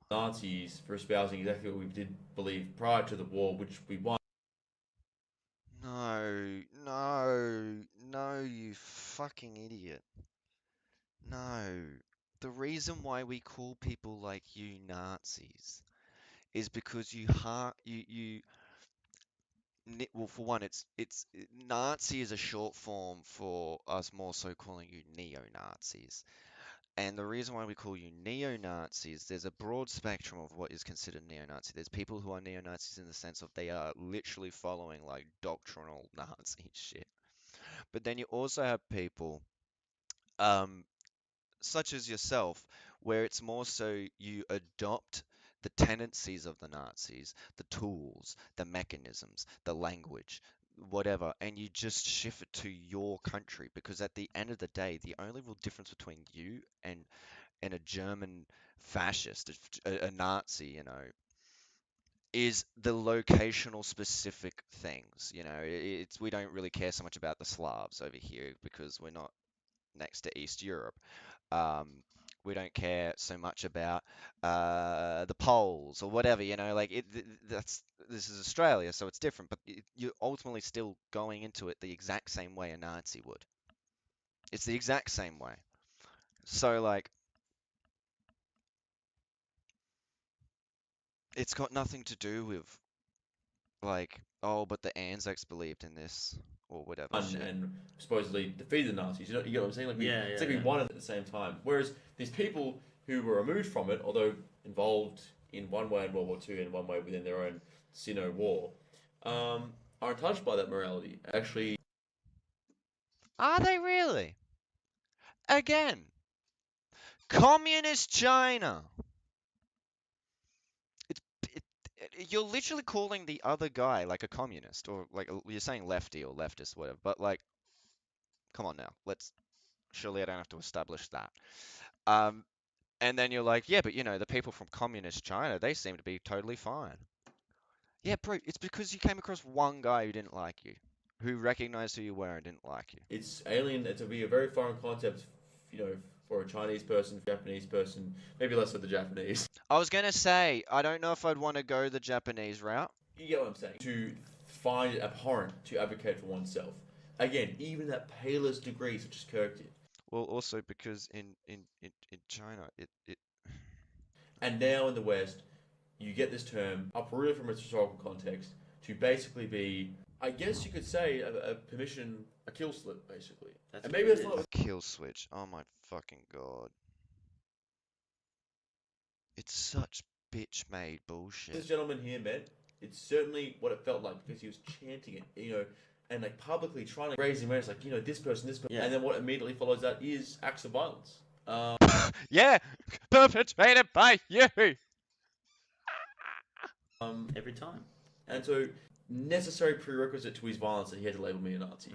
Nazis for espousing exactly what we did believe prior to the war, which we won? No, you fucking idiot. No. The reason why we call people like you Nazis is because well, for one, it's Nazi is a short form for us more so calling you neo-Nazis. And the reason why we call you neo-Nazis, there's a broad spectrum of what is considered neo-Nazi. There's people who are neo-Nazis in the sense of they are literally following like doctrinal Nazi shit. But then you also have people, such as yourself, where it's more so you adopt the tendencies of the Nazis, the tools, the mechanisms, the language, whatever, and you just shift it to your country. Because at the end of the day, the only real difference between you and a German fascist, a Nazi, is the locational specific things. It's we don't really care so much about the Slavs over here because we're not next to East Europe. We don't care so much about the Poles or whatever, this is Australia, so it's different. But you're ultimately still going into it the exact same way a Nazi would. It's the exact same way. So like, it's got nothing to do with like, oh, but the Anzacs believed in this or whatever shit. And supposedly defeated the Nazis. You get what I'm saying? Like we won it at the same time. Whereas these people who were removed from it, although involved in one way in World War II and one way within their own Sino war, are untouched by that morality. Actually, are they really? Again, communist China. You're literally calling the other guy like a communist, or like you're saying lefty or leftist, whatever. But like, come on now, surely I don't have to establish that. And then you're like, yeah, but the people from communist China, they seem to be totally fine. Yeah, bro, it's because you came across one guy who didn't like you, who recognized who you were and didn't like you. It's alien. It's a very foreign concept, for a Chinese person, Japanese person, maybe less for the Japanese. I was gonna say, I don't know if I'd want to go the Japanese route. You get what I'm saying? To find it abhorrent to advocate for oneself. Again, even at palest degree, such as Kirk did. Well, also because in China, it And now in the West, you get this term uprooted from its historical context to basically be, I guess you could say, a kill slip, basically. That's and what maybe it that's is. not. a kill switch. Oh my fucking god. It's such bitch-made bullshit. This gentleman here meant, it's certainly what it felt like because he was chanting it, and like publicly trying to raise awareness, like, this person, Yeah. and then what immediately follows that is acts of violence. Yeah, perpetrated by you. Every time. And so, necessary prerequisite to his violence that he had to label me a Nazi.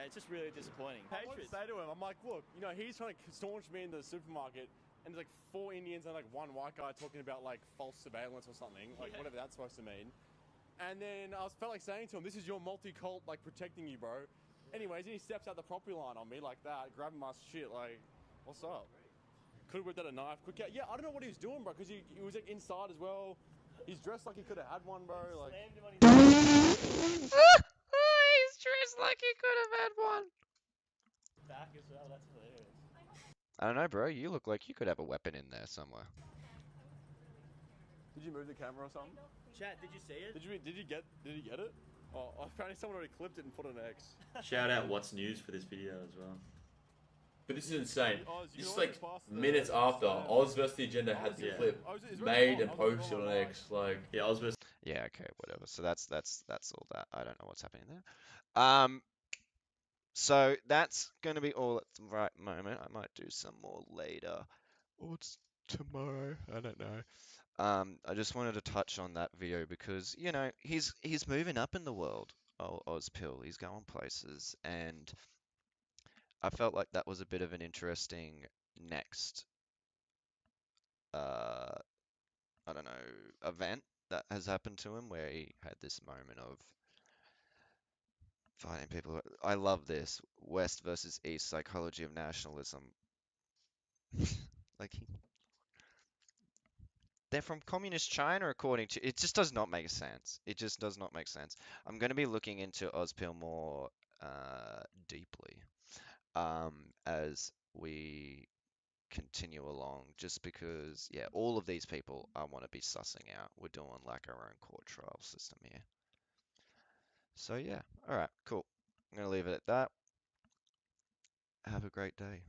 It's just really disappointing. I want to say to him, I'm like, look, he's trying to staunch me in the supermarket, and there's like 4 Indians and like 1 white guy talking about like false surveillance or something, like whatever that's supposed to mean. And then I felt like saying to him, this is your multi-cult like protecting you, bro. Anyways, he steps out the property line on me like that, grabbing my shit, like, what's up? Could have whipped out a knife. Yeah, I don't know what he was doing, bro, because he was like inside as well. He's dressed like he could have had one, bro. Like, He's dressed like he could have had one. back as well. That's hilarious. I don't know, bro. You look like you could have a weapon in there somewhere. Did you move the camera or something? Chat, did you see it? Did you get it? Oh, apparently someone already clipped it and put an X. Shout out What's News for this video as well. But this is insane. Oz, This is like minutes after Oz vs. The Agenda had the Yeah. clip Is made and posted on X. Like, Yeah, Oz vs. Yeah, okay, whatever. So that's all that. I don't know what's happening there. So that's going to be all at the right moment. I might do some more later. Or it's tomorrow. I don't know. I just wanted to touch on that video because, he's moving up in the world. Auspill. He's going places, and I felt like that was a bit of an interesting next, I don't know, event that has happened to him where he had this moment of fighting people. I love this. West versus East, psychology of nationalism. Like, they're from communist China, according to. It just does not make sense. It just does not make sense. I'm going to be looking into Auspill more deeply as we continue along, just because, yeah, all of these people I want to be sussing out. We're doing like our own court trial system here. So, yeah, all right, cool. I'm going to leave it at that. Have a great day.